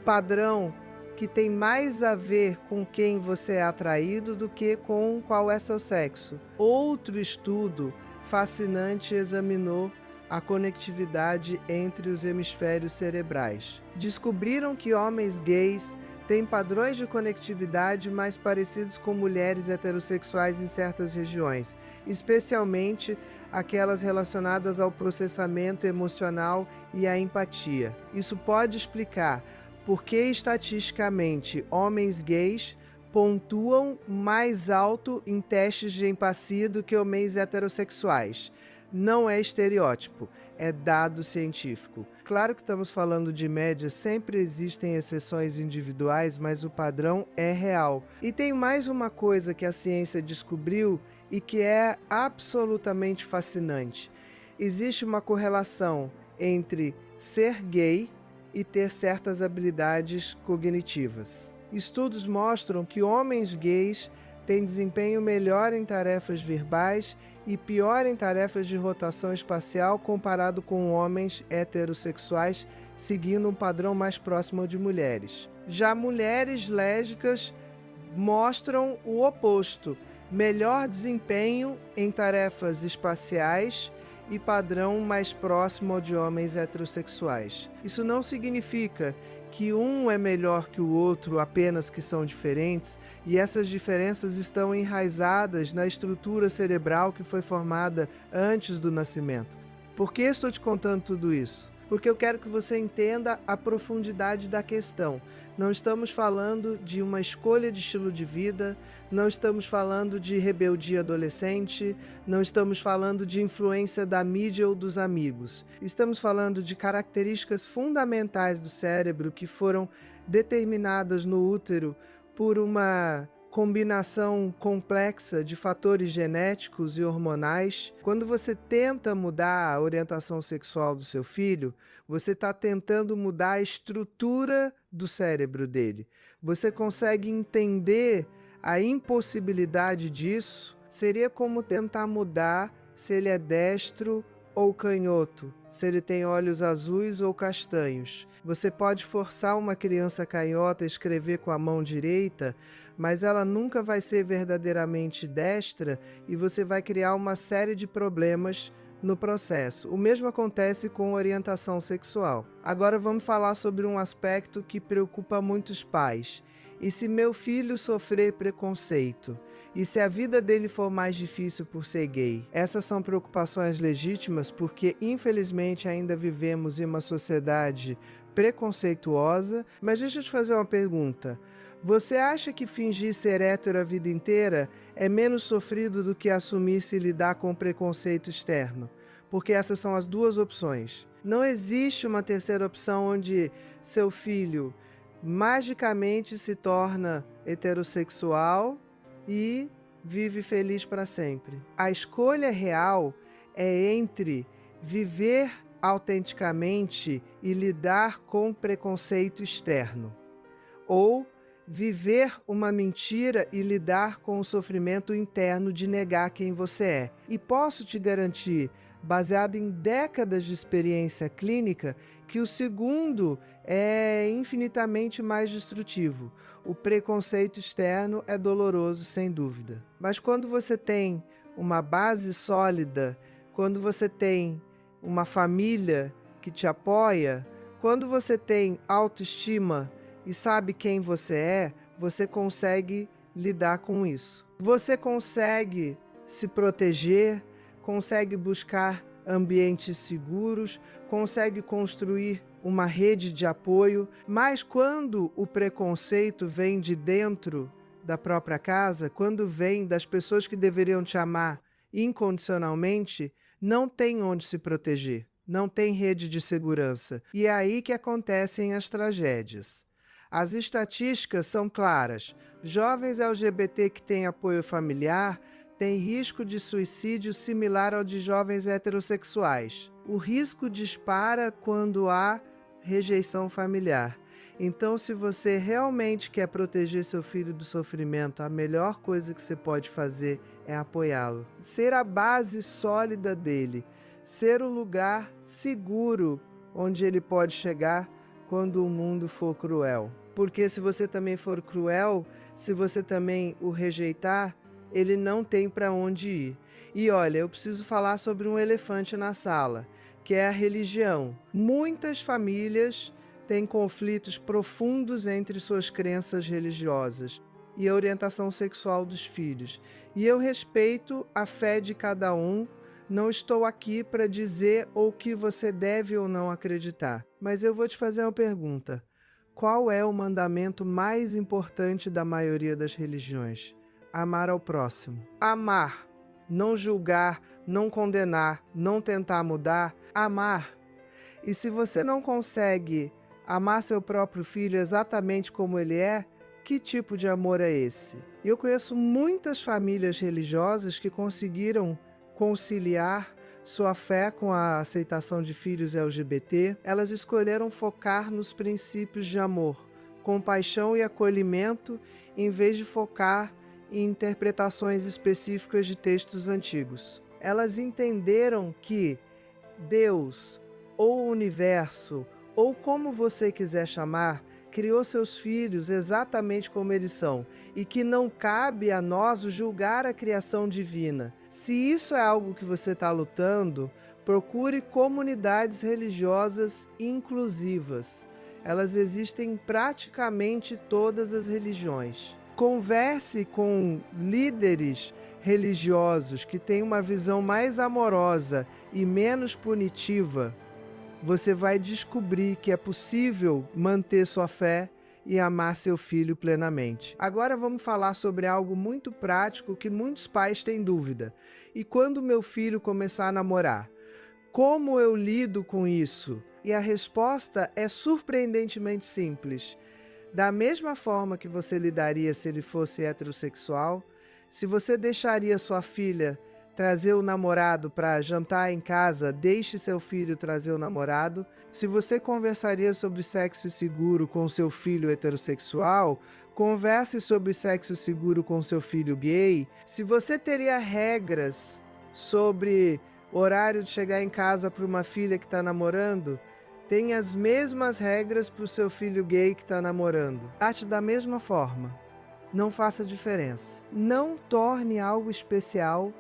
padrão que tem mais a ver com quem você é atraído do que com qual é seu sexo. Outro estudo fascinante examinou a conectividade entre os hemisférios cerebrais. Descobriram que homens gays têm padrões de conectividade mais parecidos com mulheres heterossexuais em certas regiões, especialmente aquelas relacionadas ao processamento emocional e à empatia. Isso pode explicar por que, estatisticamente, homens gays pontuam mais alto em testes de empatia do que homens heterossexuais. Não é estereótipo, é dado científico. Claro que estamos falando de média, sempre existem exceções individuais, mas o padrão é real. E tem mais uma coisa que a ciência descobriu e que é absolutamente fascinante. Existe uma correlação entre ser gay e ter certas habilidades cognitivas. Estudos mostram que homens gays têm desempenho melhor em tarefas verbais e pior em tarefas de rotação espacial comparado com homens heterossexuais, seguindo um padrão mais próximo ao de mulheres. Já mulheres lésbicas mostram o oposto, melhor desempenho em tarefas espaciais e padrão mais próximo ao de homens heterossexuais. Isso não significa que um é melhor que o outro, apenas que são diferentes, e essas diferenças estão enraizadas na estrutura cerebral que foi formada antes do nascimento. Por que estou te contando tudo isso? Porque eu quero que você entenda a profundidade da questão. Não estamos falando de uma escolha de estilo de vida, não estamos falando de rebeldia adolescente, não estamos falando de influência da mídia ou dos amigos. Estamos falando de características fundamentais do cérebro que foram determinadas no útero por uma combinação complexa de fatores genéticos e hormonais. Quando você tenta mudar a orientação sexual do seu filho, você está tentando mudar a estrutura do cérebro dele. Você consegue entender a impossibilidade disso? Seria como tentar mudar se ele é destro ou canhoto, se ele tem olhos azuis ou castanhos. Você pode forçar uma criança canhota a escrever com a mão direita, mas ela nunca vai ser verdadeiramente destra e você vai criar uma série de problemas no processo. O mesmo acontece com orientação sexual. Agora vamos falar sobre um aspecto que preocupa muitos pais. E se meu filho sofrer preconceito? E se a vida dele for mais difícil por ser gay? Essas são preocupações legítimas porque, infelizmente, ainda vivemos em uma sociedade preconceituosa. Mas deixa eu te fazer uma pergunta. Você acha que fingir ser hétero a vida inteira é menos sofrido do que assumir-se e lidar com o preconceito externo? Porque essas são as duas opções. Não existe uma terceira opção onde seu filho magicamente se torna heterossexual e vive feliz para sempre. A escolha real é entre viver autenticamente e lidar com preconceito externo, ou viver uma mentira e lidar com o sofrimento interno de negar quem você é. E posso te garantir, baseado em décadas de experiência clínica, que o segundo é infinitamente mais destrutivo. O preconceito externo é doloroso, sem dúvida. Mas quando você tem uma base sólida, quando você tem uma família que te apoia, quando você tem autoestima e sabe quem você consegue lidar com isso. Você consegue se proteger, consegue buscar ambientes seguros, consegue construir uma rede de apoio, mas quando o preconceito vem de dentro da própria casa, quando vem das pessoas que deveriam te amar incondicionalmente, não tem onde se proteger, não tem rede de segurança. E é aí que acontecem as tragédias. As estatísticas são claras. Jovens LGBT que têm apoio familiar têm risco de suicídio similar ao de jovens heterossexuais. O risco dispara quando há rejeição familiar. Então, se você realmente quer proteger seu filho do sofrimento, a melhor coisa que você pode fazer é apoiá-lo. Ser a base sólida dele, ser o lugar seguro onde ele pode chegar quando o mundo for cruel. Porque se você também for cruel, se você também o rejeitar, ele não tem para onde ir. E olha, eu preciso falar sobre um elefante na sala. que é a religião. Muitas famílias têm conflitos profundos entre suas crenças religiosas e a orientação sexual dos filhos. E eu respeito a fé de cada um. Não estou aqui para dizer o que você deve ou não acreditar. Mas eu vou te fazer uma pergunta. Qual é o mandamento mais importante da maioria das religiões? Amar ao próximo. Amar. Não julgar, não condenar, não tentar mudar. Amar. E se você não consegue amar seu próprio filho exatamente como ele é, que tipo de amor é esse? Eu conheço muitas famílias religiosas que conseguiram conciliar sua fé com a aceitação de filhos LGBT. Elas escolheram focar nos princípios de amor, compaixão e acolhimento, em vez de focar em interpretações específicas de textos antigos. Elas entenderam que Deus, ou o universo, ou como você quiser chamar, criou seus filhos exatamente como eles são, e que não cabe a nós julgar a criação divina. Se isso é algo que você está lutando, procure comunidades religiosas inclusivas. Elas existem em praticamente todas as religiões. Converse com líderes religiosos que têm uma visão mais amorosa e menos punitiva. Você vai descobrir que é possível manter sua fé e amar seu filho plenamente. Agora vamos falar sobre algo muito prático que muitos pais têm dúvida. E quando meu filho começar a namorar? Como eu lido com isso? E a resposta é surpreendentemente simples. Da mesma forma que você lidaria se ele fosse heterossexual, se você deixaria sua filha trazer o namorado para jantar em casa, deixe seu filho trazer o namorado. Se você conversaria sobre sexo seguro com seu filho heterossexual, converse sobre sexo seguro com seu filho gay. Se você teria regras sobre horário de chegar em casa para uma filha que está namorando, tenha as mesmas regras para o seu filho gay que está namorando. Trate da mesma forma. Não faça diferença. Não torne algo especial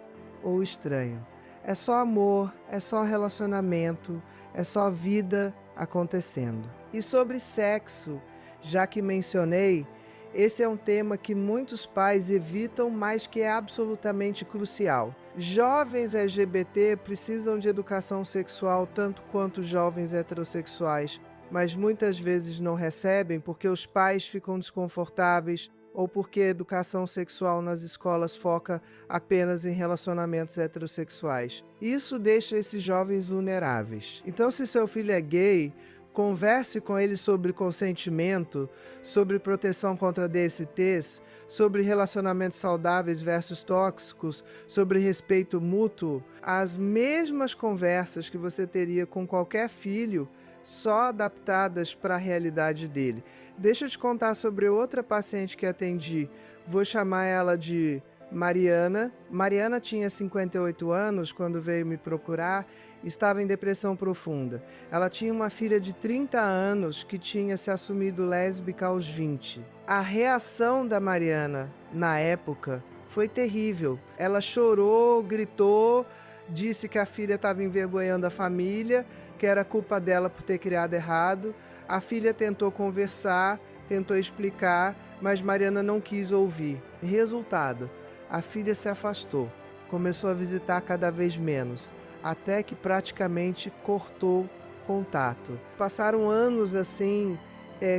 ou estranho. É só amor, é só relacionamento, é só vida acontecendo. E sobre sexo, já que mencionei, esse é um tema que muitos pais evitam, mas que é absolutamente crucial. Jovens LGBT precisam de educação sexual tanto quanto jovens heterossexuais, mas muitas vezes não recebem porque os pais ficam desconfortáveis ou porque a educação sexual nas escolas foca apenas em relacionamentos heterossexuais. Isso deixa esses jovens vulneráveis. Então, se seu filho é gay, converse com ele sobre consentimento, sobre proteção contra DSTs, sobre relacionamentos saudáveis versus tóxicos, sobre respeito mútuo. As mesmas conversas que você teria com qualquer filho, só adaptadas para a realidade dele. Deixa eu te contar sobre outra paciente que atendi. Vou chamar ela de Mariana. Mariana tinha 58 anos quando veio me procurar, estava em depressão profunda. Ela tinha uma filha de 30 anos que tinha se assumido lésbica aos 20. A reação da Mariana, na época, foi terrível. Ela chorou, gritou, disse que a filha estava envergonhando a família, que era culpa dela por ter criado errado. A filha tentou conversar, tentou explicar, mas Mariana não quis ouvir. Resultado, a filha se afastou, começou a visitar cada vez menos, até que praticamente cortou contato. Passaram anos assim,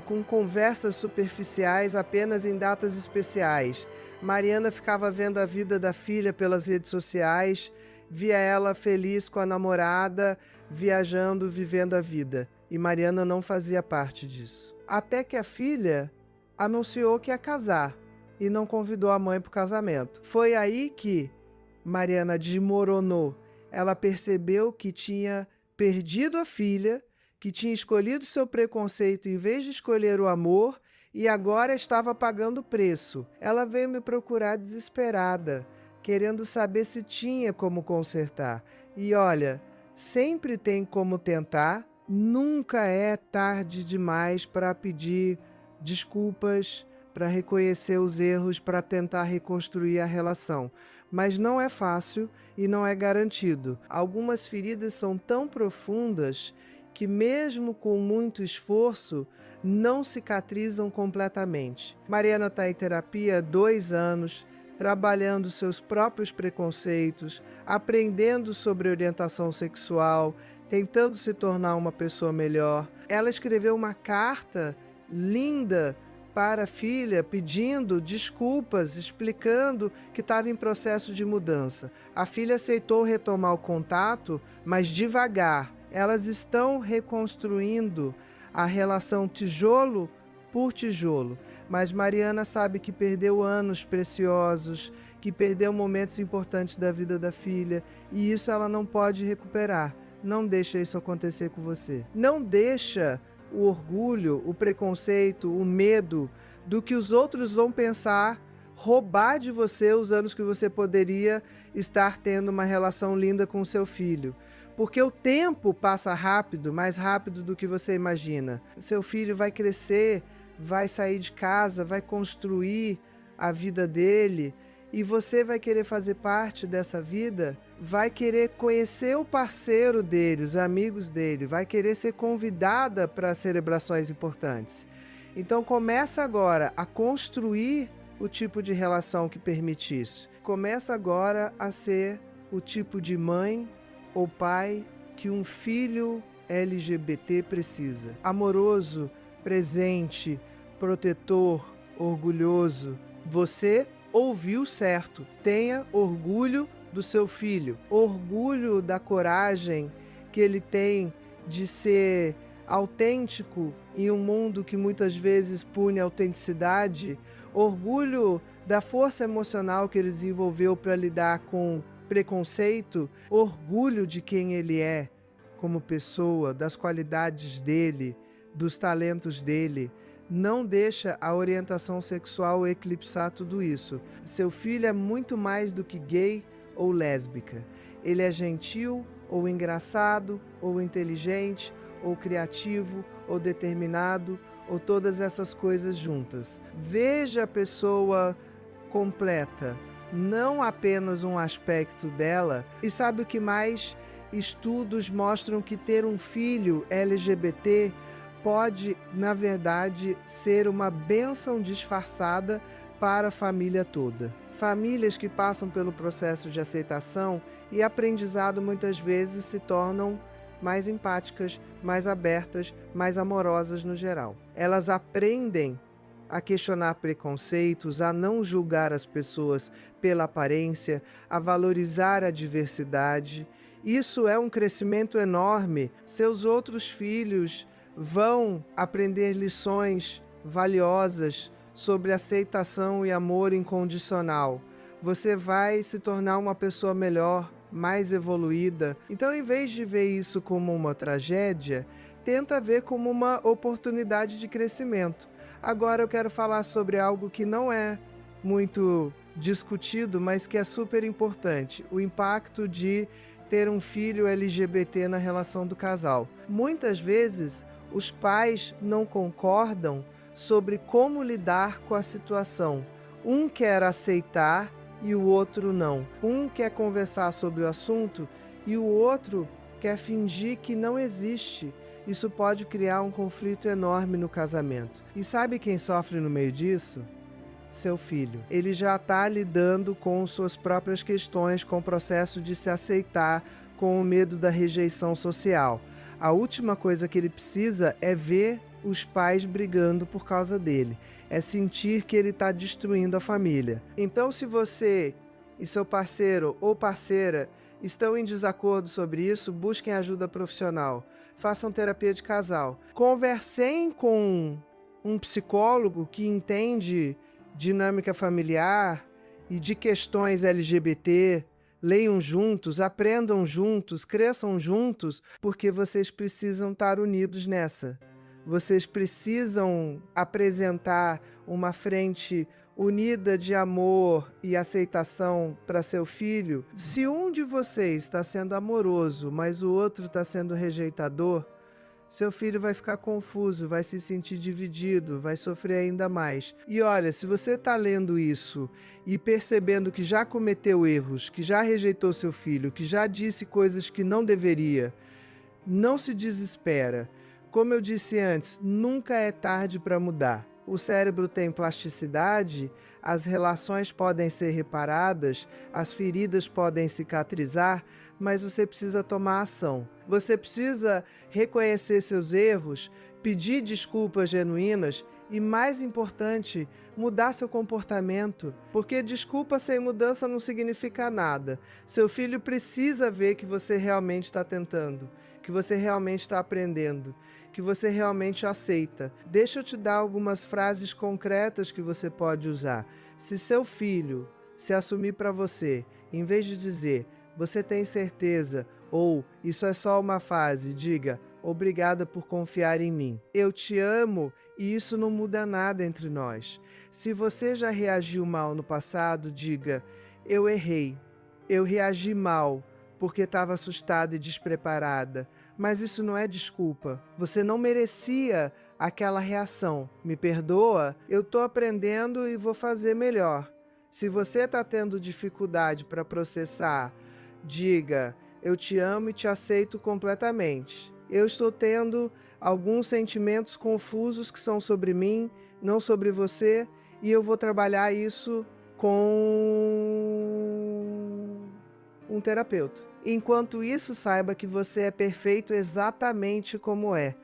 com conversas superficiais apenas em datas especiais. Mariana ficava vendo a vida da filha pelas redes sociais, via ela feliz com a namorada, viajando, vivendo a vida. E Mariana não fazia parte disso. Até que a filha anunciou que ia casar e não convidou a mãe para o casamento. Foi aí que Mariana desmoronou. Ela percebeu que tinha perdido a filha, que tinha escolhido seu preconceito em vez de escolher o amor e agora estava pagando o preço. Ela veio me procurar desesperada, querendo saber se tinha como consertar. E olha, sempre tem como tentar. Nunca é tarde demais para pedir desculpas, para reconhecer os erros, para tentar reconstruir a relação. mas não é fácil e não é garantido. Algumas feridas são tão profundas que mesmo com muito esforço, não cicatrizam completamente. Mariana está em terapia há 2 anos, trabalhando seus próprios preconceitos, aprendendo sobre orientação sexual, tentando se tornar uma pessoa melhor. Ela escreveu uma carta linda para a filha, pedindo desculpas, explicando que estava em processo de mudança. A filha aceitou retomar o contato, mas devagar. Elas estão reconstruindo a relação tijolo por tijolo. Mas Mariana sabe que perdeu anos preciosos, que perdeu momentos importantes da vida da filha, e isso ela não pode recuperar. Não deixa isso acontecer com você. Não deixa o orgulho, o preconceito, o medo do que os outros vão pensar roubar de você os anos que você poderia estar tendo uma relação linda com o seu filho. Porque o tempo passa rápido, mais rápido do que você imagina. Seu filho vai crescer, vai sair de casa, vai construir a vida dele, e você vai querer fazer parte dessa vida, vai querer conhecer o parceiro dele, os amigos dele, vai querer ser convidada para celebrações importantes. Então começa agora a construir o tipo de relação que permite isso. Começa agora a ser o tipo de mãe ou pai que um filho LGBT precisa. Amoroso, presente, protetor, orgulhoso. Você ouviu certo. Tenha orgulho do seu filho. Orgulho da coragem que ele tem de ser autêntico em um mundo que muitas vezes pune a autenticidade. Orgulho da força emocional que ele desenvolveu para lidar com preconceito, orgulho de quem ele é como pessoa, das qualidades dele, dos talentos dele. Não deixa a orientação sexual eclipsar tudo isso. Seu filho é muito mais do que gay ou lésbica. Ele é gentil, ou engraçado, ou inteligente, ou criativo, ou determinado, ou todas essas coisas juntas. Veja a pessoa completa, não apenas um aspecto dela. E sabe o que mais? Estudos mostram que ter um filho LGBT pode, na verdade, ser uma bênção disfarçada para a família toda. Famílias que passam pelo processo de aceitação e aprendizado muitas vezes se tornam mais empáticas, mais abertas, mais amorosas no geral. Elas aprendem a questionar preconceitos, a não julgar as pessoas pela aparência, a valorizar a diversidade. Isso é um crescimento enorme. Seus outros filhos vão aprender lições valiosas sobre aceitação e amor incondicional. Você vai se tornar uma pessoa melhor, mais evoluída. Então, em vez de ver isso como uma tragédia, tenta ver como uma oportunidade de crescimento. Agora eu quero falar sobre algo que não é muito discutido, mas que é super importante: o impacto de ter um filho LGBT na relação do casal. Muitas vezes, os pais não concordam sobre como lidar com a situação. Um quer aceitar e o outro não. Um quer conversar sobre o assunto e o outro quer fingir que não existe. Isso pode criar um conflito enorme no casamento. E sabe quem sofre no meio disso? Seu filho. Ele já está lidando com suas próprias questões, com o processo de se aceitar, com o medo da rejeição social. A última coisa que ele precisa é ver os pais brigando por causa dele. É sentir que ele está destruindo a família. Então, se você e seu parceiro ou parceira estão em desacordo sobre isso, busquem ajuda profissional. Façam terapia de casal. Conversem com um psicólogo que entende dinâmica familiar e de questões LGBT. Leiam juntos, aprendam juntos, cresçam juntos, porque vocês precisam estar unidos nessa. Vocês precisam apresentar uma frente unida de amor e aceitação para seu filho. Se um de vocês está sendo amoroso, mas o outro está sendo rejeitador, seu filho vai ficar confuso, vai se sentir dividido, vai sofrer ainda mais. E olha, se você está lendo isso e percebendo que já cometeu erros, que já rejeitou seu filho, que já disse coisas que não deveria, não se desespera. Como eu disse antes, nunca é tarde para mudar. O cérebro tem plasticidade, as relações podem ser reparadas, as feridas podem cicatrizar, mas você precisa tomar ação. Você precisa reconhecer seus erros, pedir desculpas genuínas e, mais importante, mudar seu comportamento, porque desculpa sem mudança não significa nada. Seu filho precisa ver que você realmente está tentando, que você realmente está aprendendo, que você realmente aceita. Deixa eu te dar algumas frases concretas que você pode usar. Se seu filho se assumir para você, em vez de dizer, você tem certeza, ou isso é só uma fase, diga, obrigada por confiar em mim. Eu te amo e isso não muda nada entre nós. Se você já reagiu mal no passado, diga, eu errei, eu reagi mal, porque estava assustada e despreparada. Mas isso não é desculpa. Você não merecia aquela reação. Me perdoa? Eu estou aprendendo e vou fazer melhor. Se você está tendo dificuldade para processar, diga, eu te amo e te aceito completamente. Eu estou tendo alguns sentimentos confusos que são sobre mim, não sobre você, e eu vou trabalhar isso com um terapeuta. Enquanto isso, saiba que você é perfeito exatamente como é.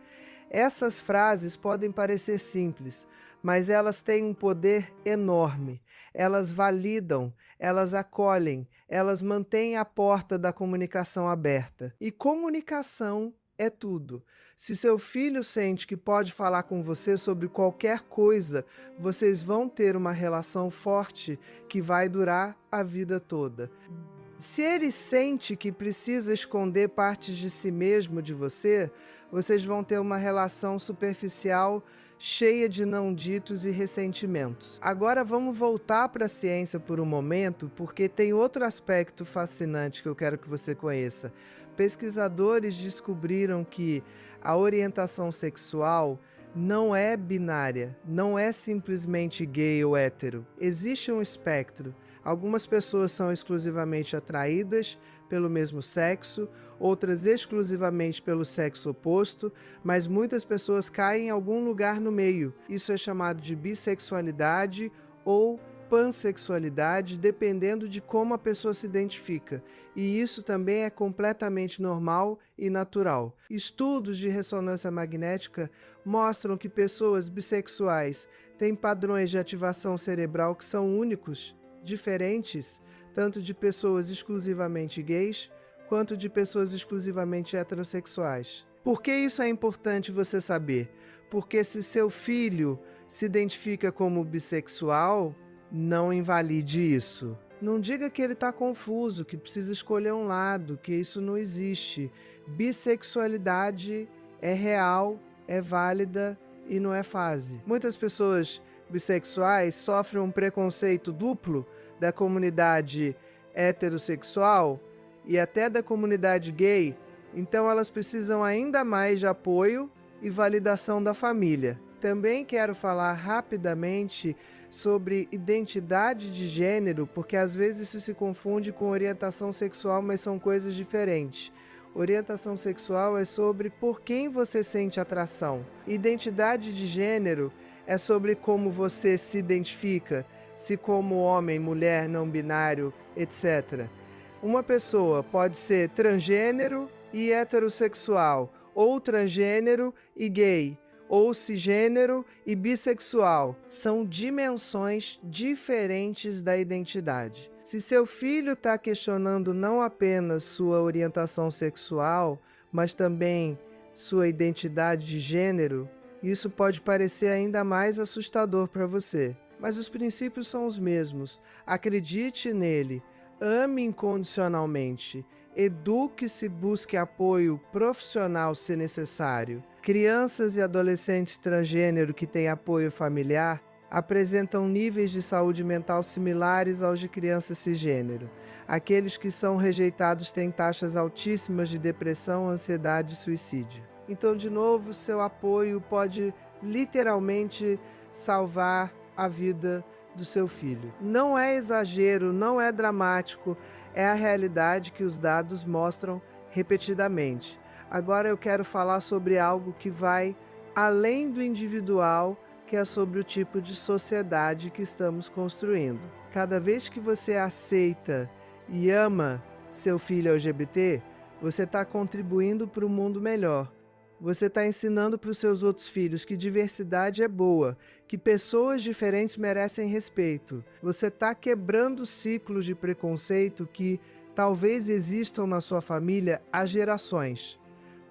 Essas frases podem parecer simples, mas elas têm um poder enorme. Elas validam, elas acolhem, elas mantêm a porta da comunicação aberta. E comunicação é tudo. Se seu filho sente que pode falar com você sobre qualquer coisa, vocês vão ter uma relação forte que vai durar a vida toda. Se ele sente que precisa esconder partes de si mesmo de você, vocês vão ter uma relação superficial, cheia de não ditos e ressentimentos. Agora vamos voltar para a ciência por um momento, porque tem outro aspecto fascinante que eu quero que você conheça. Pesquisadores descobriram que a orientação sexual não é binária, não é simplesmente gay ou hétero. Existe um espectro. Algumas pessoas são exclusivamente atraídas pelo mesmo sexo, outras exclusivamente pelo sexo oposto, mas muitas pessoas caem em algum lugar no meio. Isso é chamado de bissexualidade ou pansexualidade, dependendo de como a pessoa se identifica. E isso também é completamente normal e natural. Estudos de ressonância magnética mostram que pessoas bissexuais têm padrões de ativação cerebral que são únicos, diferentes, tanto de pessoas exclusivamente gays, quanto de pessoas exclusivamente heterossexuais. Por que isso é importante você saber? Porque se seu filho se identifica como bissexual, não invalide isso. Não diga que ele está confuso, que precisa escolher um lado, que isso não existe. Bissexualidade é real, é válida e não é fase. Muitas pessoas bissexuais sofrem um preconceito duplo da comunidade heterossexual e até da comunidade gay, então elas precisam ainda mais de apoio e validação da família. Também quero falar rapidamente sobre identidade de gênero, porque às vezes isso se confunde com orientação sexual, mas são coisas diferentes. Orientação sexual é sobre por quem você sente atração. Identidade de gênero é sobre como você se identifica, se como homem, mulher, não binário, etc. Uma pessoa pode ser transgênero e heterossexual, ou transgênero e gay, ou cisgênero e bissexual. São dimensões diferentes da identidade. Se seu filho está questionando não apenas sua orientação sexual, mas também sua identidade de gênero, isso pode parecer ainda mais assustador para você. Mas os princípios são os mesmos. Acredite nele, ame incondicionalmente, eduque-se, busque apoio profissional se necessário. Crianças e adolescentes transgênero que têm apoio familiar apresentam níveis de saúde mental similares aos de crianças cisgênero. Aqueles que são rejeitados têm taxas altíssimas de depressão, ansiedade e suicídio. Então, de novo, seu apoio pode literalmente salvar a vida do seu filho. Não é exagero, não é dramático, é a realidade que os dados mostram repetidamente. Agora eu quero falar sobre algo que vai além do individual, que é sobre o tipo de sociedade que estamos construindo. Cada vez que você aceita e ama seu filho LGBT, você está contribuindo para um mundo melhor. Você está ensinando para os seus outros filhos que diversidade é boa, que pessoas diferentes merecem respeito. Você está quebrando ciclos de preconceito que talvez existam na sua família há gerações.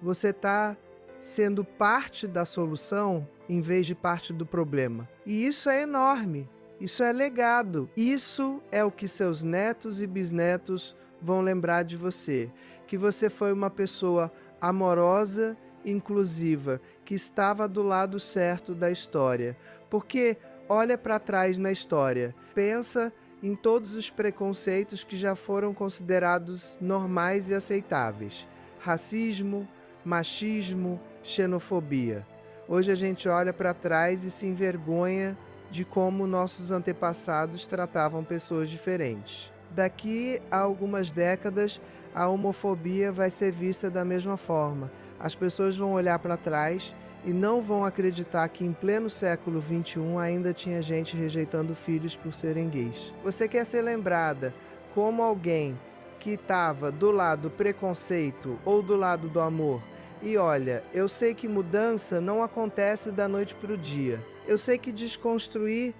Você está sendo parte da solução em vez de parte do problema. E isso é enorme. Isso é legado. Isso é o que seus netos e bisnetos vão lembrar de você. Que você foi uma pessoa amorosa, inclusiva, que estava do lado certo da história. Porque olha para trás na história, pensa em todos os preconceitos que já foram considerados normais e aceitáveis. Racismo, machismo, xenofobia. Hoje a gente olha para trás e se envergonha de como nossos antepassados tratavam pessoas diferentes. Daqui a algumas décadas, a homofobia vai ser vista da mesma forma. As pessoas vão olhar para trás e não vão acreditar que em pleno século XXI ainda tinha gente rejeitando filhos por serem gays. Você quer ser lembrada como alguém que estava do lado do preconceito ou do lado do amor. E olha, eu sei que mudança não acontece da noite para o dia. Eu sei que desconstruir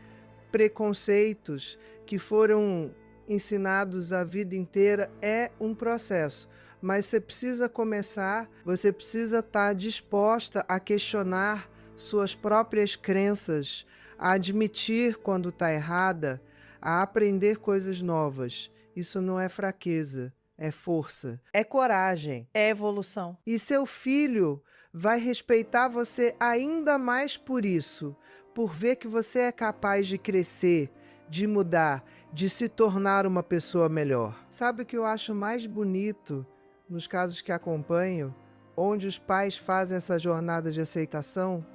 preconceitos que foram ensinados a vida inteira é um processo. Mas você precisa começar, você precisa estar disposta a questionar suas próprias crenças, a admitir quando está errada, a aprender coisas novas. Isso não é fraqueza, é força, é coragem, é evolução. E seu filho vai respeitar você ainda mais por isso, por ver que você é capaz de crescer, de mudar, de se tornar uma pessoa melhor. Sabe o que eu acho mais bonito nos casos que acompanho, onde os pais fazem essa jornada de aceitação?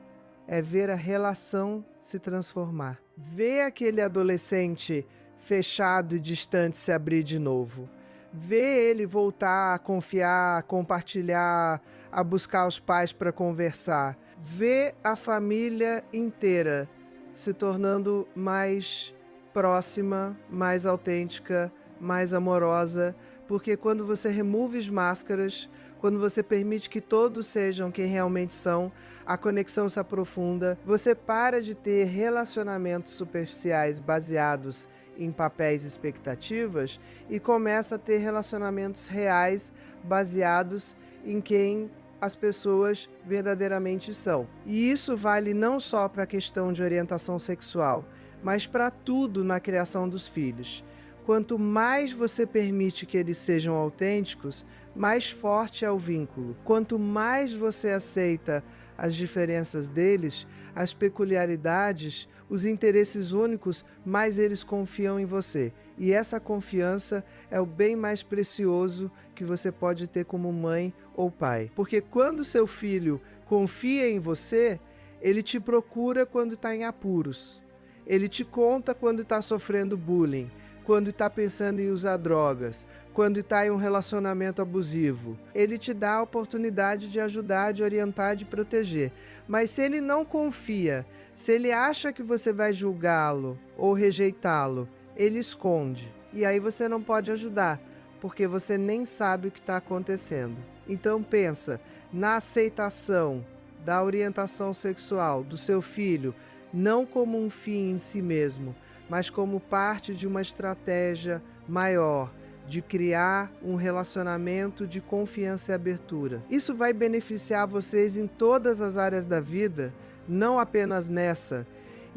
É ver a relação se transformar. Ver aquele adolescente fechado e distante se abrir de novo. Ver ele voltar a confiar, a compartilhar, a buscar os pais para conversar. Ver a família inteira se tornando mais próxima, mais autêntica, mais amorosa, porque quando você remove as máscaras, quando você permite que todos sejam quem realmente são, a conexão se aprofunda, você para de ter relacionamentos superficiais baseados em papéis e expectativas e começa a ter relacionamentos reais baseados em quem as pessoas verdadeiramente são. E isso vale não só para a questão de orientação sexual, mas para tudo na criação dos filhos. Quanto mais você permite que eles sejam autênticos, mais forte é o vínculo. Quanto mais você aceita as diferenças deles, as peculiaridades, os interesses únicos, mais eles confiam em você. E essa confiança é o bem mais precioso que você pode ter como mãe ou pai. Porque quando seu filho confia em você, ele te procura quando está em apuros. Ele te conta quando está sofrendo bullying, quando está pensando em usar drogas, quando está em um relacionamento abusivo. Ele te dá a oportunidade de ajudar, de orientar, de proteger. Mas se ele não confia, se ele acha que você vai julgá-lo ou rejeitá-lo, ele esconde. E aí você não pode ajudar, porque você nem sabe o que está acontecendo. Então pensa na aceitação da orientação sexual do seu filho, não como um fim em si mesmo, mas como parte de uma estratégia maior, de criar um relacionamento de confiança e abertura. Isso vai beneficiar vocês em todas as áreas da vida, não apenas nessa.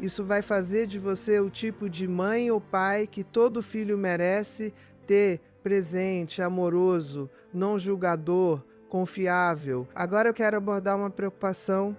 Isso vai fazer de você o tipo de mãe ou pai que todo filho merece ter, presente, amoroso, não julgador, confiável. Agora eu quero abordar uma preocupação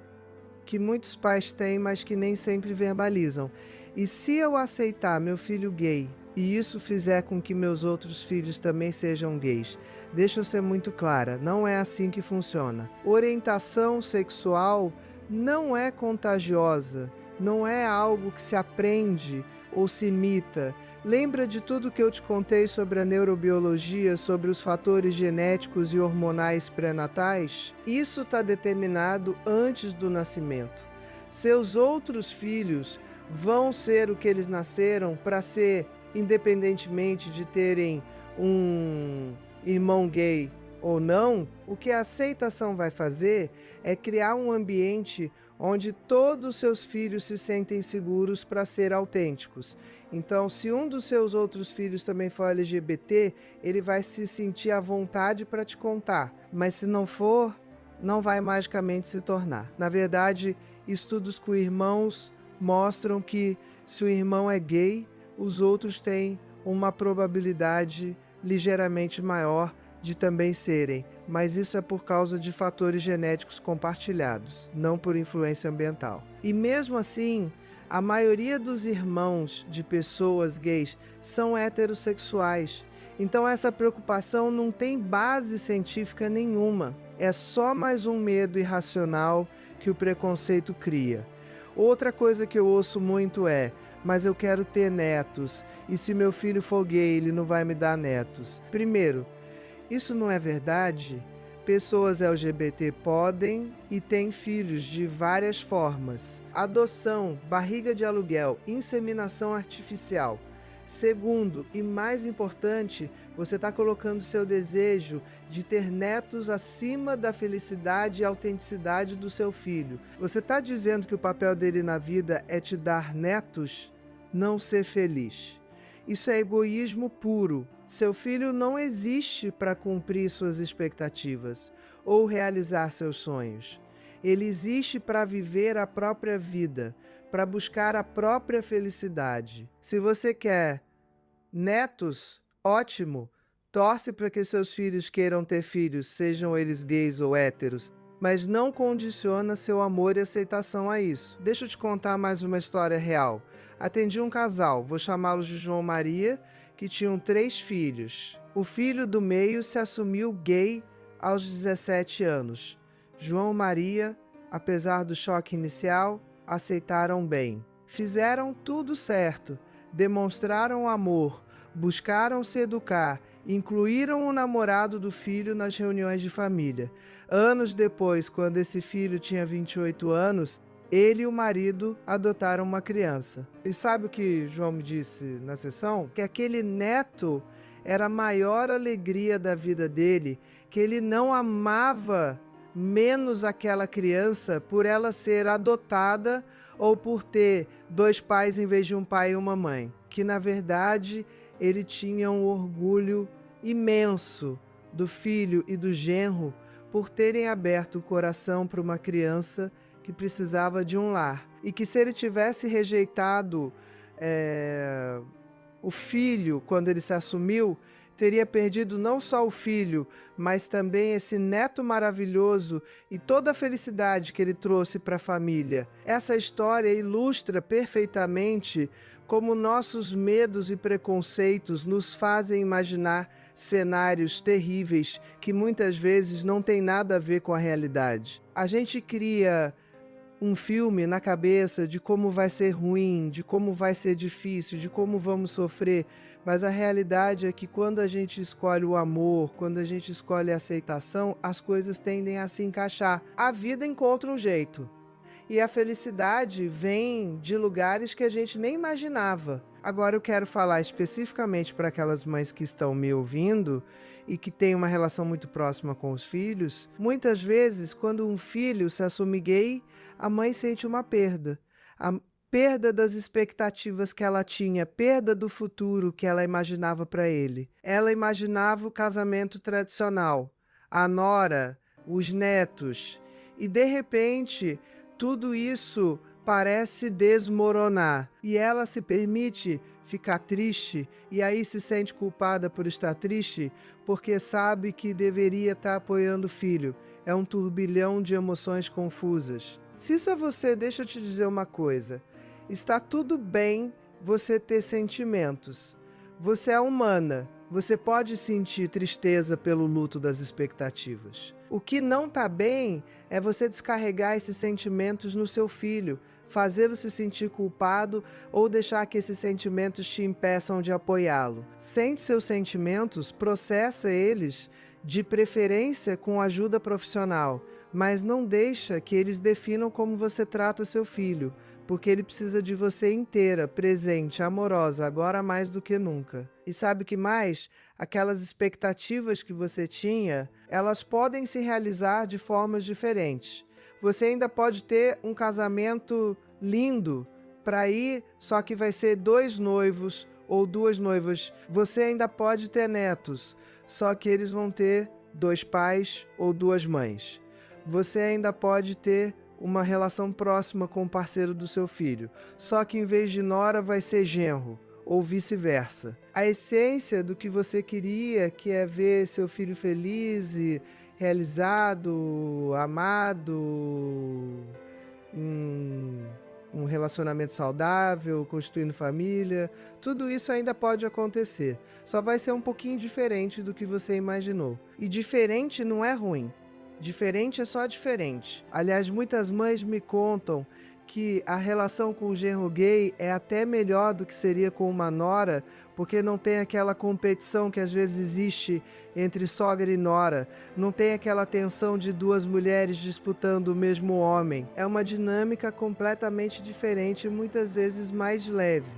que muitos pais têm, mas que nem sempre verbalizam. E se eu aceitar meu filho gay, e isso fizer com que meus outros filhos também sejam gays. Deixa eu ser muito clara, não é assim que funciona. Orientação sexual não é contagiosa, não é algo que se aprende ou se imita. Lembra de tudo que eu te contei sobre a neurobiologia, sobre os fatores genéticos e hormonais pré-natais? Isso está determinado antes do nascimento. Seus outros filhos vão ser o que eles nasceram para ser, independentemente de terem um irmão gay ou não. O que a aceitação vai fazer é criar um ambiente onde todos os seus filhos se sentem seguros para ser autênticos. Então, se um dos seus outros filhos também for LGBT, ele vai se sentir à vontade para te contar. Mas se não for, não vai magicamente se tornar. Na verdade, estudos com irmãos mostram que se o irmão é gay, os outros têm uma probabilidade ligeiramente maior de também serem, mas isso é por causa de fatores genéticos compartilhados, não por influência ambiental. E mesmo assim, a maioria dos irmãos de pessoas gays são heterossexuais. Então essa preocupação não tem base científica nenhuma. É só mais um medo irracional que o preconceito cria. Outra coisa que eu ouço muito é: mas eu quero ter netos, e se meu filho for gay, ele não vai me dar netos. Primeiro, isso não é verdade. Pessoas LGBT podem e têm filhos de várias formas. Adoção, barriga de aluguel, inseminação artificial. Segundo, e mais importante, você está colocando seu desejo de ter netos acima da felicidade e autenticidade do seu filho. Você está dizendo que o papel dele na vida é te dar netos, não ser feliz. Isso é egoísmo puro. Seu filho não existe para cumprir suas expectativas ou realizar seus sonhos. Ele existe para viver a própria vida, para buscar a própria felicidade. Se você quer netos, ótimo. Torce para que seus filhos queiram ter filhos, sejam eles gays ou héteros, mas não condiciona seu amor e aceitação a isso. Deixa eu te contar mais uma história real. Atendi um casal, vou chamá-los de João Maria, que tinham 3 filhos. O filho do meio se assumiu gay aos 17 anos. João Maria, apesar do choque inicial, aceitaram bem. Fizeram tudo certo, demonstraram amor, buscaram se educar, incluíram o namorado do filho nas reuniões de família. Anos depois, quando esse filho tinha 28 anos, ele e o marido adotaram uma criança. E sabe o que João me disse na sessão? Que aquele neto era a maior alegria da vida dele, que ele não amava menos aquela criança por ela ser adotada ou por ter 2 pais em vez de um pai e uma mãe. Que, na verdade, ele tinha um orgulho imenso do filho e do genro por terem aberto o coração para uma criança que precisava de um lar. E que se ele tivesse rejeitado o filho quando ele se assumiu, teria perdido não só o filho, mas também esse neto maravilhoso e toda a felicidade que ele trouxe para a família. Essa história ilustra perfeitamente como nossos medos e preconceitos nos fazem imaginar cenários terríveis que muitas vezes não têm nada a ver com a realidade. A gente cria um filme na cabeça de como vai ser ruim, de como vai ser difícil, de como vamos sofrer, mas a realidade é que quando a gente escolhe o amor, quando a gente escolhe a aceitação, as coisas tendem a se encaixar. A vida encontra um jeito. E a felicidade vem de lugares que a gente nem imaginava. Agora eu quero falar especificamente para aquelas mães que estão me ouvindo e que têm uma relação muito próxima com os filhos. Muitas vezes, quando um filho se assume gay, a mãe sente uma perda. A perda das expectativas que ela tinha, perda do futuro que ela imaginava para ele. Ela imaginava o casamento tradicional, a nora, os netos, e de repente tudo isso parece desmoronar e ela se permite ficar triste e aí se sente culpada por estar triste porque sabe que deveria estar apoiando o filho. É um turbilhão de emoções confusas. Se isso é você, deixa eu te dizer uma coisa. Está tudo bem você ter sentimentos, Você é humana. Você pode sentir tristeza pelo luto das expectativas. O que não está bem é você descarregar esses sentimentos no seu filho, fazê-lo se sentir culpado ou deixar que esses sentimentos te impeçam de apoiá-lo. Sente seus sentimentos, processa eles, de preferência com ajuda profissional, mas não deixa que eles definam como você trata seu filho, porque ele precisa de você inteira, presente, amorosa, agora mais do que nunca. E sabe o que mais? Aquelas expectativas que você tinha, elas podem se realizar de formas diferentes. Você ainda pode ter um casamento lindo para ir, só que vai ser 2 noivos ou 2 noivas. Você ainda pode ter netos, só que eles vão ter 2 pais ou 2 mães. Você ainda pode ter uma relação próxima com o parceiro do seu filho, só que em vez de nora vai ser genro, ou vice-versa. A essência do que você queria, que é ver seu filho feliz e realizado, amado, em um relacionamento saudável, constituindo família, tudo isso ainda pode acontecer. Só vai ser um pouquinho diferente do que você imaginou. E diferente não é ruim. Diferente é só diferente. Aliás, muitas mães me contam que a relação com o genro gay é até melhor do que seria com uma nora, porque não tem aquela competição que às vezes existe entre sogra e nora, não tem aquela tensão de 2 mulheres disputando o mesmo homem. É uma dinâmica completamente diferente e muitas vezes mais leve.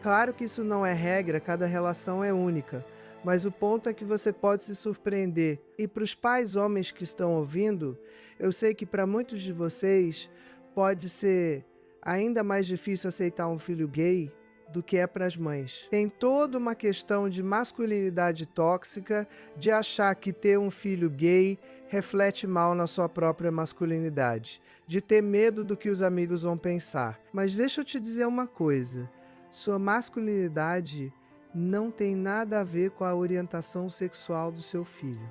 Claro que isso não é regra, cada relação é única. Mas o ponto é que você pode se surpreender. E para os pais homens que estão ouvindo, eu sei que para muitos de vocês pode ser ainda mais difícil aceitar um filho gay do que é para as mães. Tem toda uma questão de masculinidade tóxica, de achar que ter um filho gay reflete mal na sua própria masculinidade, de ter medo do que os amigos vão pensar. Mas deixa eu te dizer uma coisa, sua masculinidade não tem nada a ver com a orientação sexual do seu filho.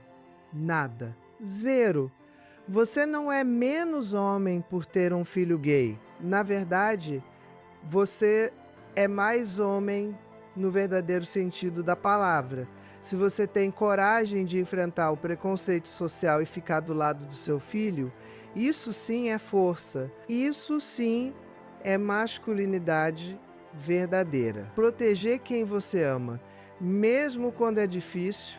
Nada. Zero. Você não é menos homem por ter um filho gay. Na verdade, você é mais homem no verdadeiro sentido da palavra. Se você tem coragem de enfrentar o preconceito social e ficar do lado do seu filho, isso sim é força. Isso sim é masculinidade verdadeira. Proteger quem você ama, mesmo quando é difícil,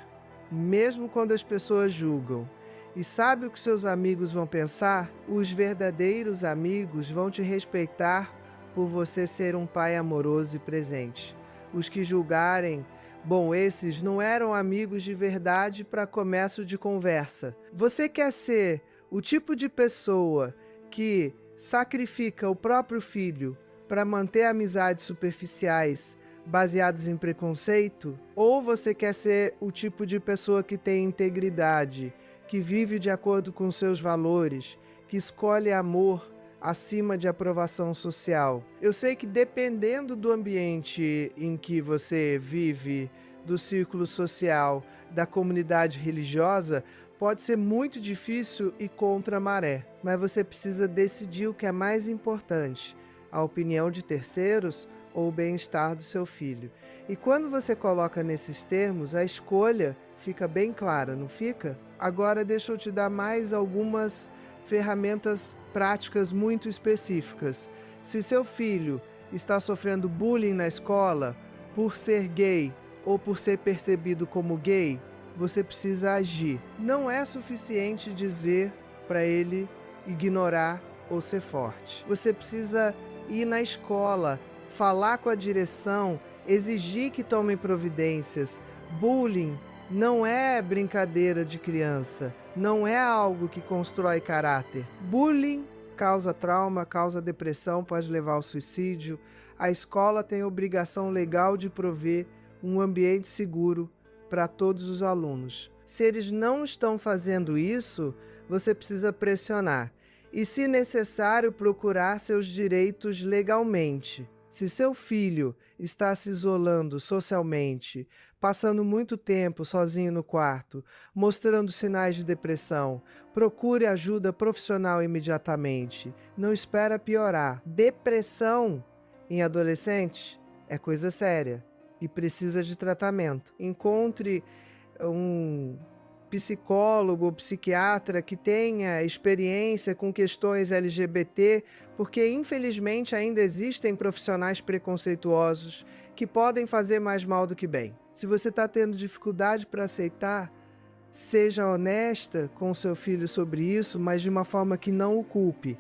mesmo quando as pessoas julgam. E sabe o que seus amigos vão pensar? Os verdadeiros amigos vão te respeitar por você ser um pai amoroso e presente. Os que julgarem, bom, esses não eram amigos de verdade para começo de conversa. Você quer ser o tipo de pessoa que sacrifica o próprio filho para manter amizades superficiais baseadas em preconceito? Ou você quer ser o tipo de pessoa que tem integridade, que vive de acordo com seus valores, que escolhe amor acima de aprovação social? Eu sei que dependendo do ambiente em que você vive, do círculo social, da comunidade religiosa, pode ser muito difícil e contra a maré, mas você precisa decidir o que é mais importante: a opinião de terceiros ou o bem-estar do seu filho. E quando você coloca nesses termos, a escolha fica bem clara, não fica? Agora deixa eu te dar mais algumas ferramentas práticas muito específicas. Se seu filho está sofrendo bullying na escola por ser gay ou por ser percebido como gay, você precisa agir. Não é suficiente dizer para ele ignorar ou ser forte. Você precisa ir na escola, falar com a direção, exigir que tomem providências. Bullying não é brincadeira de criança, não é algo que constrói caráter. Bullying causa trauma, causa depressão, pode levar ao suicídio. A escola tem a obrigação legal de prover um ambiente seguro para todos os alunos. Se eles não estão fazendo isso, você precisa pressionar. E, se necessário, procurar seus direitos legalmente. Se seu filho está se isolando socialmente, passando muito tempo sozinho no quarto, mostrando sinais de depressão, procure ajuda profissional imediatamente. Não espera piorar. Depressão em adolescentes é coisa séria. e precisa de tratamento. Encontre um psicólogo ou psiquiatra que tenha experiência com questões LGBT, porque infelizmente ainda existem profissionais preconceituosos que podem fazer mais mal do que bem. Se você está tendo dificuldade para aceitar, seja honesta com seu filho sobre isso, mas de uma forma que não o culpe.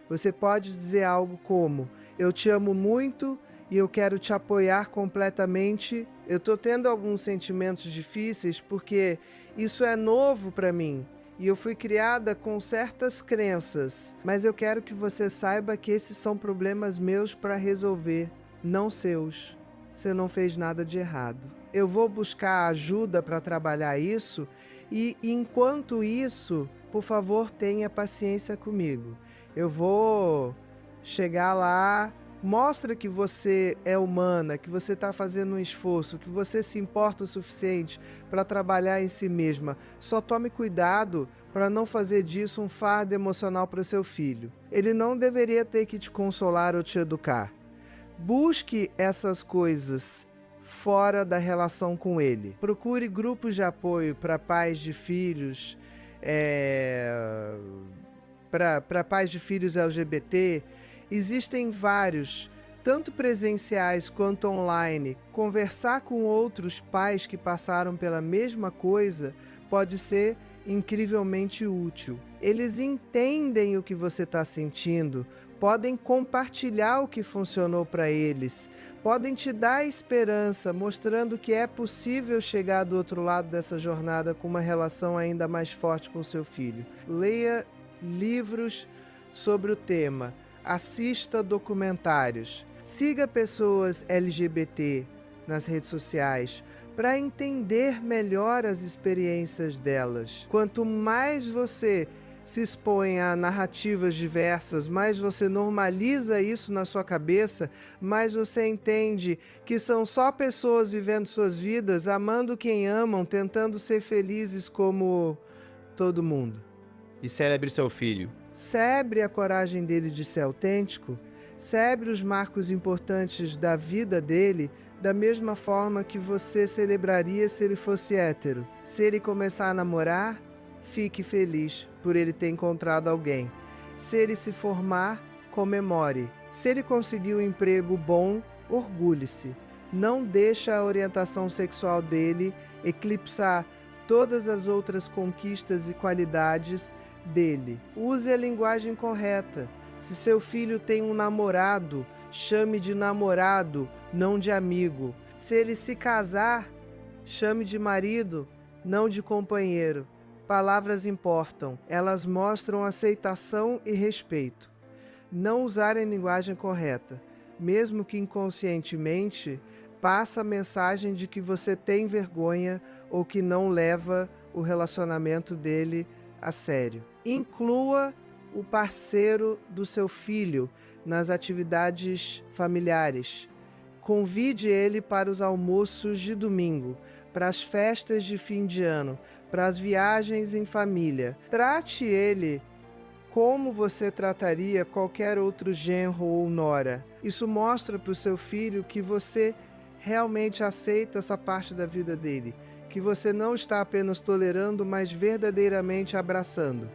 Você pode dizer algo como: eu te amo muito e eu quero te apoiar completamente. Eu estou tendo alguns sentimentos difíceis porque isso é novo para mim e eu fui criada com certas crenças, mas eu quero que você saiba que esses são problemas meus para resolver, não seus. Você não fez nada de errado. Eu vou buscar ajuda para trabalhar isso e, enquanto isso, por favor, tenha paciência comigo. Eu vou chegar lá. Mostra que você é humana, que você está fazendo um esforço, que você se importa o suficiente para trabalhar em si mesma. Só tome cuidado para não fazer disso um fardo emocional para o seu filho. Ele não deveria ter que te consolar ou te educar. Busque essas coisas fora da relação com ele. Procure grupos de apoio para pais de filhos, para pais de filhos LGBT. Existem vários, tanto presenciais quanto online. Conversar com outros pais que passaram pela mesma coisa pode ser incrivelmente útil. Eles entendem o que você está sentindo, podem compartilhar o que funcionou para eles, podem te dar esperança, mostrando que é possível chegar do outro lado dessa jornada com uma relação ainda mais forte com seu filho. Leia livros sobre o tema. Assista documentários, siga pessoas LGBT nas redes sociais para entender melhor as experiências delas. Quanto mais você se expõe a narrativas diversas, mais você normaliza isso na sua cabeça, mais você entende que são só pessoas vivendo suas vidas, amando quem amam, tentando ser felizes como todo mundo. E celebre seu filho. Celebre a coragem dele de ser autêntico, celebre os marcos importantes da vida dele da mesma forma que você celebraria se ele fosse hétero. Se ele começar a namorar, fique feliz por ele ter encontrado alguém. Se ele se formar, comemore. Se ele conseguir um emprego bom, orgulhe-se. Não deixe a orientação sexual dele eclipsar todas as outras conquistas e qualidades dele. Use a linguagem correta. Se seu filho tem um namorado, chame de namorado, não de amigo. Se ele se casar, chame de marido, não de companheiro. Palavras importam, elas mostram aceitação e respeito. Não usar a linguagem correta, mesmo que inconscientemente, passa a mensagem de que você tem vergonha ou que não leva o relacionamento dele a sério. Inclua o parceiro do seu filho nas atividades familiares. Convide ele para os almoços de domingo, para as festas de fim de ano, para as viagens em família. Trate ele como você trataria qualquer outro genro ou nora. Isso mostra para o seu filho que você realmente aceita essa parte da vida dele, que você não está apenas tolerando, mas verdadeiramente abraçando.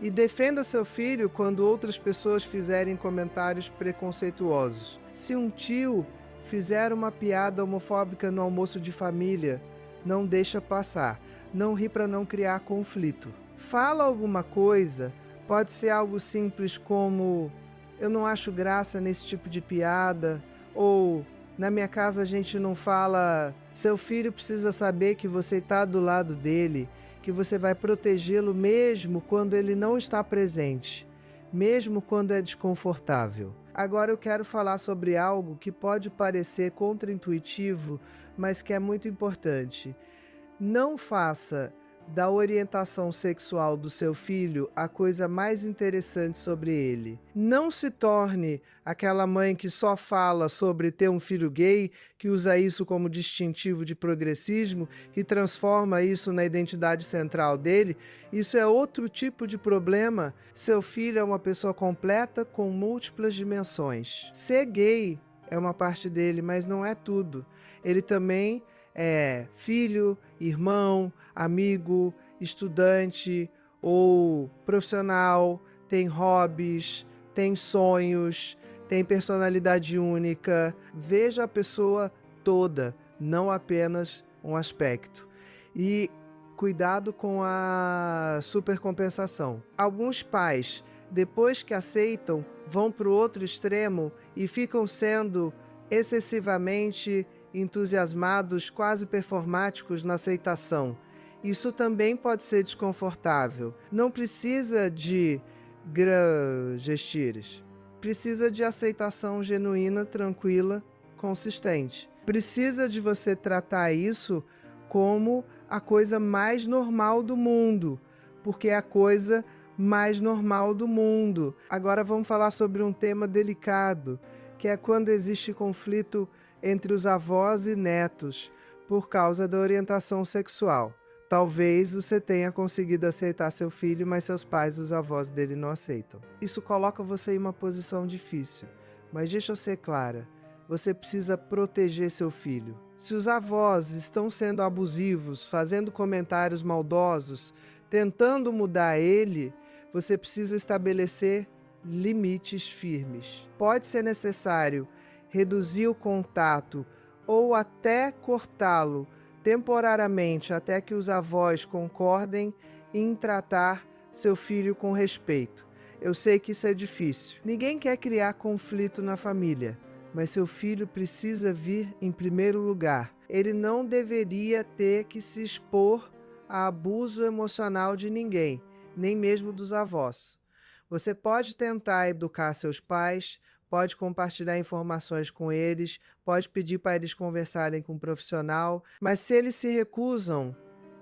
E defenda seu filho quando outras pessoas fizerem comentários preconceituosos. Se um tio fizer uma piada homofóbica no almoço de família, não deixa passar. Não ri para não criar conflito. Fala alguma coisa, pode ser algo simples como: eu não acho graça nesse tipo de piada, ou na minha casa a gente não fala. Seu filho precisa saber que você está do lado dele, que você vai protegê-lo mesmo quando ele não está presente, mesmo quando é desconfortável. Agora eu quero falar sobre algo que pode parecer contraintuitivo, mas que é muito importante. Não faça da orientação sexual do seu filho a coisa mais interessante sobre ele. Não se torne aquela mãe que só fala sobre ter um filho gay, que usa isso como distintivo de progressismo e transforma isso na identidade central dele. Isso é outro tipo de problema. Seu filho é uma pessoa completa com múltiplas dimensões. Ser gay é uma parte dele, mas não é tudo. Ele também é filho, irmão, amigo, estudante ou profissional, tem hobbies, tem sonhos, tem personalidade única. Veja a pessoa toda, não apenas um aspecto. E cuidado com a supercompensação. Alguns pais, depois que aceitam, vão para o outro extremo e ficam sendo excessivamente entusiasmados, quase performáticos na aceitação. Isso também pode ser desconfortável. Não precisa de gestires. Precisa de aceitação genuína, tranquila, consistente. Precisa de você tratar isso como a coisa mais normal do mundo, porque é a coisa mais normal do mundo. Agora vamos falar sobre um tema delicado, que é quando existe conflito entre os avós e netos por causa da orientação sexual. Talvez você tenha conseguido aceitar seu filho, mas seus pais, os avós dele, não aceitam. Isso coloca você em uma posição difícil. Mas deixa eu ser clara, você precisa proteger seu filho. Se os avós estão sendo abusivos, fazendo comentários maldosos, tentando mudar ele, você precisa estabelecer limites firmes. Pode ser necessário reduzir o contato ou até cortá-lo temporariamente até que os avós concordem em tratar seu filho com respeito. Eu sei que isso é difícil. Ninguém quer criar conflito na família, mas seu filho precisa vir em primeiro lugar. Ele não deveria ter que se expor a abuso emocional de ninguém, nem mesmo dos avós. Você pode tentar educar seus pais, pode compartilhar informações com eles, pode pedir para eles conversarem com um profissional, mas se eles se recusam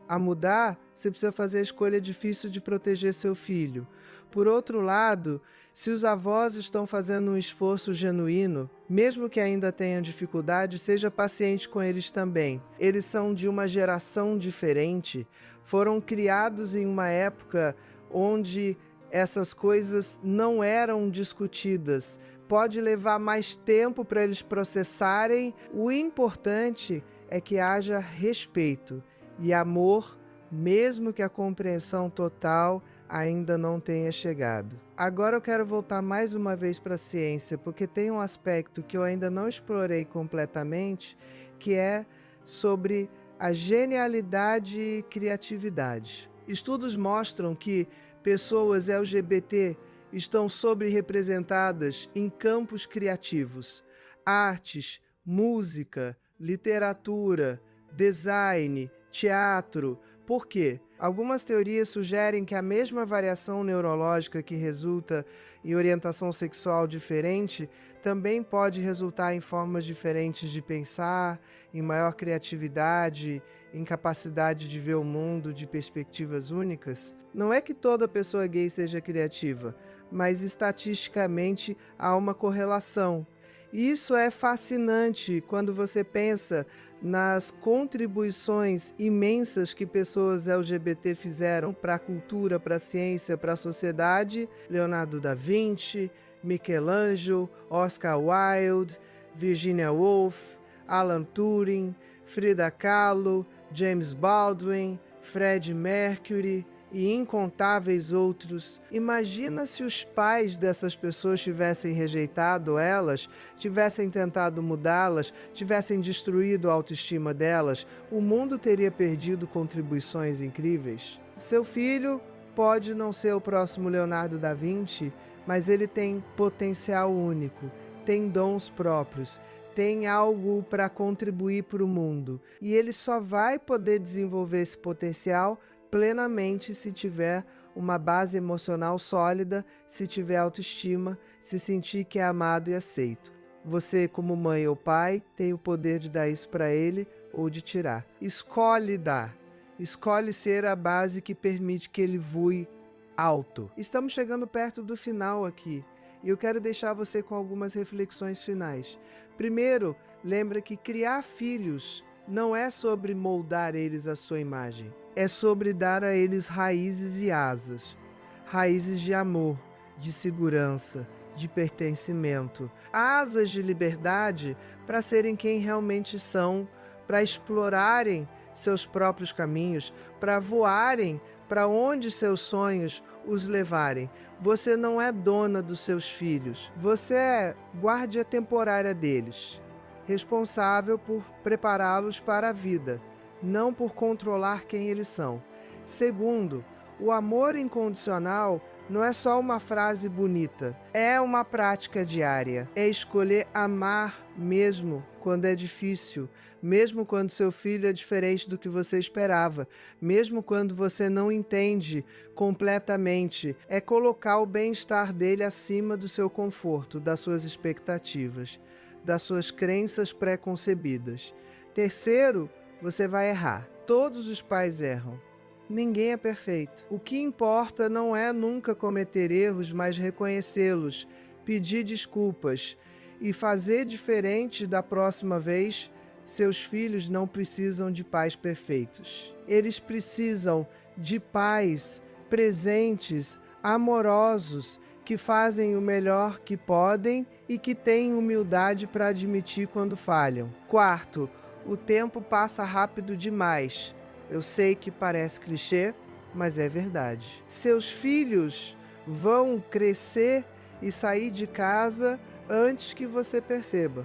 a mudar, você precisa fazer a escolha difícil de proteger seu filho. Por outro lado, se os avós estão fazendo um esforço genuíno, mesmo que ainda tenham dificuldade, seja paciente com eles também. Eles são de uma geração diferente, foram criados em uma época onde essas coisas não eram discutidas. Pode levar mais tempo para eles processarem. O importante é que haja respeito e amor, mesmo que a compreensão total ainda não tenha chegado. Agora eu quero voltar mais uma vez para a ciência, porque tem um aspecto que eu ainda não explorei completamente, que é sobre a genialidade e criatividade. Estudos mostram que pessoas LGBT estão sobre-representadas em campos criativos, artes, música, literatura, design, teatro. Por quê? Algumas teorias sugerem que a mesma variação neurológica que resulta em orientação sexual diferente também pode resultar em formas diferentes de pensar, em maior criatividade, em capacidade de ver o mundo de perspectivas únicas. Não é que toda pessoa gay seja criativa, mas estatisticamente há uma correlação. E isso é fascinante quando você pensa nas contribuições imensas que pessoas LGBT fizeram para a cultura, para a ciência, para a sociedade. Leonardo da Vinci, Michelangelo, Oscar Wilde, Virginia Woolf, Alan Turing, Frida Kahlo, James Baldwin, Freddie Mercury e incontáveis outros. Imagina se os pais dessas pessoas tivessem rejeitado elas, tivessem tentado mudá-las, tivessem destruído a autoestima delas, o mundo teria perdido contribuições incríveis. Seu filho pode não ser o próximo Leonardo da Vinci, mas ele tem potencial único, tem dons próprios, tem algo para contribuir para o mundo. E ele só vai poder desenvolver esse potencial plenamente se tiver uma base emocional sólida, se tiver autoestima, se sentir que é amado e aceito. Você, como mãe ou pai, tem o poder de dar isso para ele ou de tirar. Escolhe dar. Escolhe ser a base que permite que ele voe alto. Estamos chegando perto do final aqui e eu quero deixar você com algumas reflexões finais. Primeiro, lembra que criar filhos não é sobre moldar eles à sua imagem. É sobre dar a eles raízes e asas. Raízes de amor, de segurança, de pertencimento, asas de liberdade para serem quem realmente são, para explorarem seus próprios caminhos, para voarem para onde seus sonhos os levarem. Você não é dona dos seus filhos, você é guardia temporária deles, responsável por prepará-los para a vida, não por controlar quem eles são. Segundo, o amor incondicional não é só uma frase bonita, é uma prática diária. É escolher amar mesmo quando é difícil, mesmo quando seu filho é diferente do que você esperava, mesmo quando você não entende completamente. É colocar o bem-estar dele acima do seu conforto, das suas expectativas, das suas crenças pré-concebidas. Terceiro, você vai errar. Todos os pais erram. Ninguém é perfeito. O que importa não é nunca cometer erros, mas reconhecê-los, pedir desculpas e fazer diferente da próxima vez. Seus filhos não precisam de pais perfeitos. Eles precisam de pais presentes, amorosos, que fazem o melhor que podem e que têm humildade para admitir quando falham. Quarto, o tempo passa rápido demais. Eu sei que parece clichê, mas é verdade. Seus filhos vão crescer e sair de casa antes que você perceba.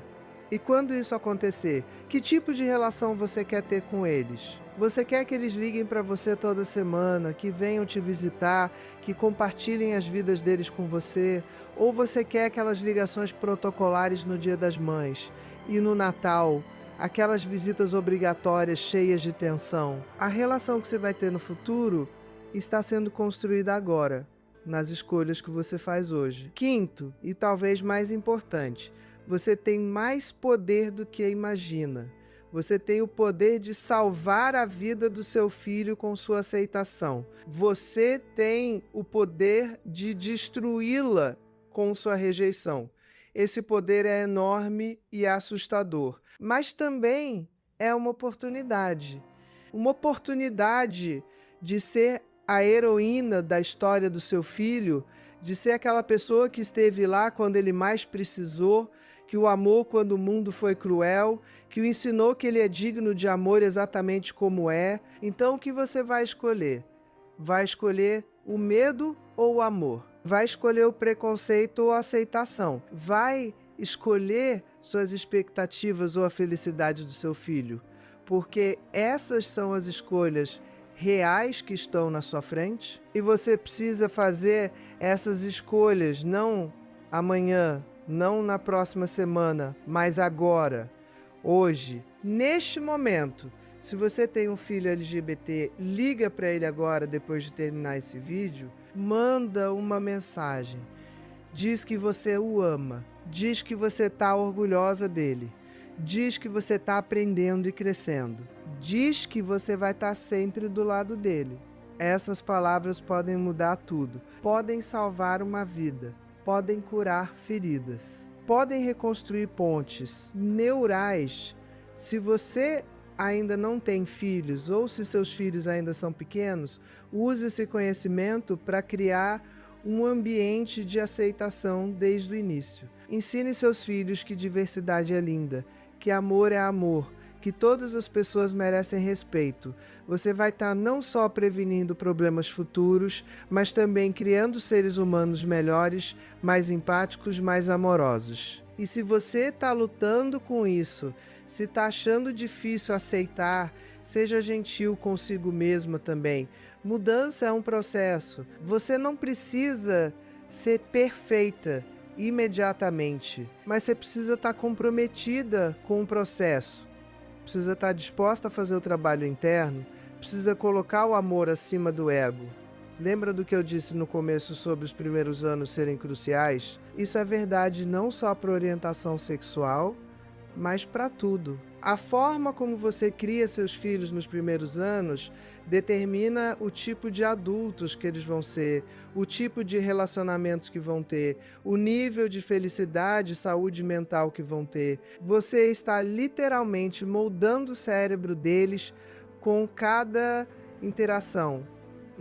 E quando isso acontecer, que tipo de relação você quer ter com eles? Você quer que eles liguem para você toda semana, que venham te visitar, que compartilhem as vidas deles com você? Ou você quer aquelas ligações protocolares no Dia das Mães e no Natal? Aquelas visitas obrigatórias cheias de tensão. A relação que você vai ter no futuro está sendo construída agora, nas escolhas que você faz hoje. Quinto, e talvez mais importante, você tem mais poder do que imagina. Você tem o poder de salvar a vida do seu filho com sua aceitação. Você tem o poder de destruí-la com sua rejeição. Esse poder é enorme e assustador, mas também é uma oportunidade. Uma oportunidade de ser a heroína da história do seu filho, de ser aquela pessoa que esteve lá quando ele mais precisou, que o amou quando o mundo foi cruel, que o ensinou que ele é digno de amor exatamente como é. Então o que você vai escolher? Vai escolher o medo ou o amor? Vai escolher o preconceito ou a aceitação? Vai escolher suas expectativas ou a felicidade do seu filho? Porque essas são as escolhas reais que estão na sua frente e você precisa fazer essas escolhas não amanhã, não na próxima semana, mas agora, hoje, neste momento. Se você tem um filho LGBT, liga para ele agora, depois de terminar esse vídeo, manda uma mensagem. Diz que você o ama, diz que você está orgulhosa dele, diz que você está aprendendo e crescendo, diz que você vai estar sempre do lado dele. Essas palavras podem mudar tudo, podem salvar uma vida, podem curar feridas, podem reconstruir pontes neurais. Se você ainda não tem filhos ou se seus filhos ainda são pequenos, use esse conhecimento para criar um ambiente de aceitação desde o início. Ensine seus filhos que diversidade é linda, que amor é amor, que todas as pessoas merecem respeito. Você vai estar não só prevenindo problemas futuros, mas também criando seres humanos melhores, mais empáticos, mais amorosos. E se você está lutando com isso, se está achando difícil aceitar, seja gentil consigo mesma também. Mudança é um processo. Você não precisa ser perfeita imediatamente, mas você precisa estar comprometida com o processo. Precisa estar disposta a fazer o trabalho interno, precisa colocar o amor acima do ego. Lembra do que eu disse no começo sobre os primeiros anos serem cruciais? Isso é verdade não só para orientação sexual, mas para tudo. A forma como você cria seus filhos nos primeiros anos determina o tipo de adultos que eles vão ser, o tipo de relacionamentos que vão ter, o nível de felicidade e saúde mental que vão ter. Você está literalmente moldando o cérebro deles com cada interação.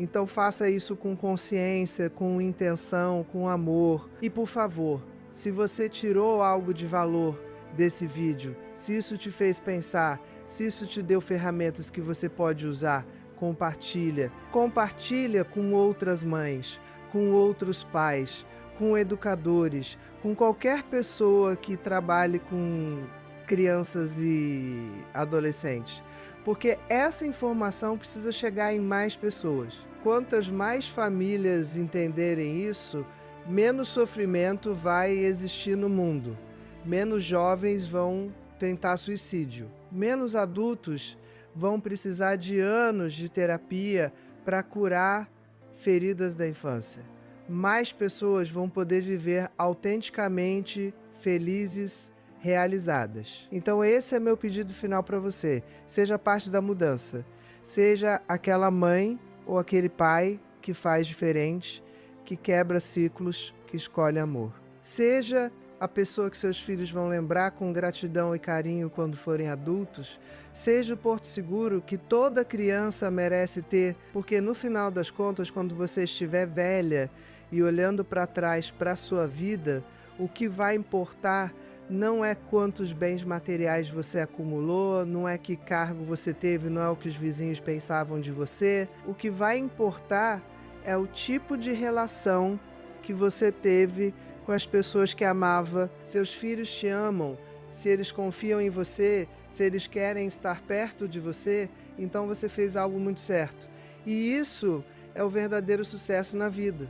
Então faça isso com consciência, com intenção, com amor. E por favor, se você tirou algo de valor desse vídeo, se isso te fez pensar, se isso te deu ferramentas que você pode usar, compartilha. Compartilha com outras mães, com outros pais, com educadores, com qualquer pessoa que trabalhe com crianças e adolescentes. Porque essa informação precisa chegar em mais pessoas. Quantas mais famílias entenderem isso, menos sofrimento vai existir no mundo. Menos jovens vão tentar suicídio. Menos adultos vão precisar de anos de terapia para curar feridas da infância. Mais pessoas vão poder viver autenticamente felizes, realizadas. Então esse é meu pedido final para você. Seja parte da mudança. Seja aquela mãe ou aquele pai que faz diferente, que quebra ciclos, que escolhe amor. Seja a pessoa que seus filhos vão lembrar com gratidão e carinho quando forem adultos. Seja o porto seguro que toda criança merece ter, porque no final das contas, quando você estiver velha e olhando para trás para a sua vida, o que vai importar não é quantos bens materiais você acumulou, não é que cargo você teve, não é o que os vizinhos pensavam de você. O que vai importar é o tipo de relação que você teve com as pessoas que amava. Seus filhos te amam, se eles confiam em você, se eles querem estar perto de você, então você fez algo muito certo. E isso é o verdadeiro sucesso na vida.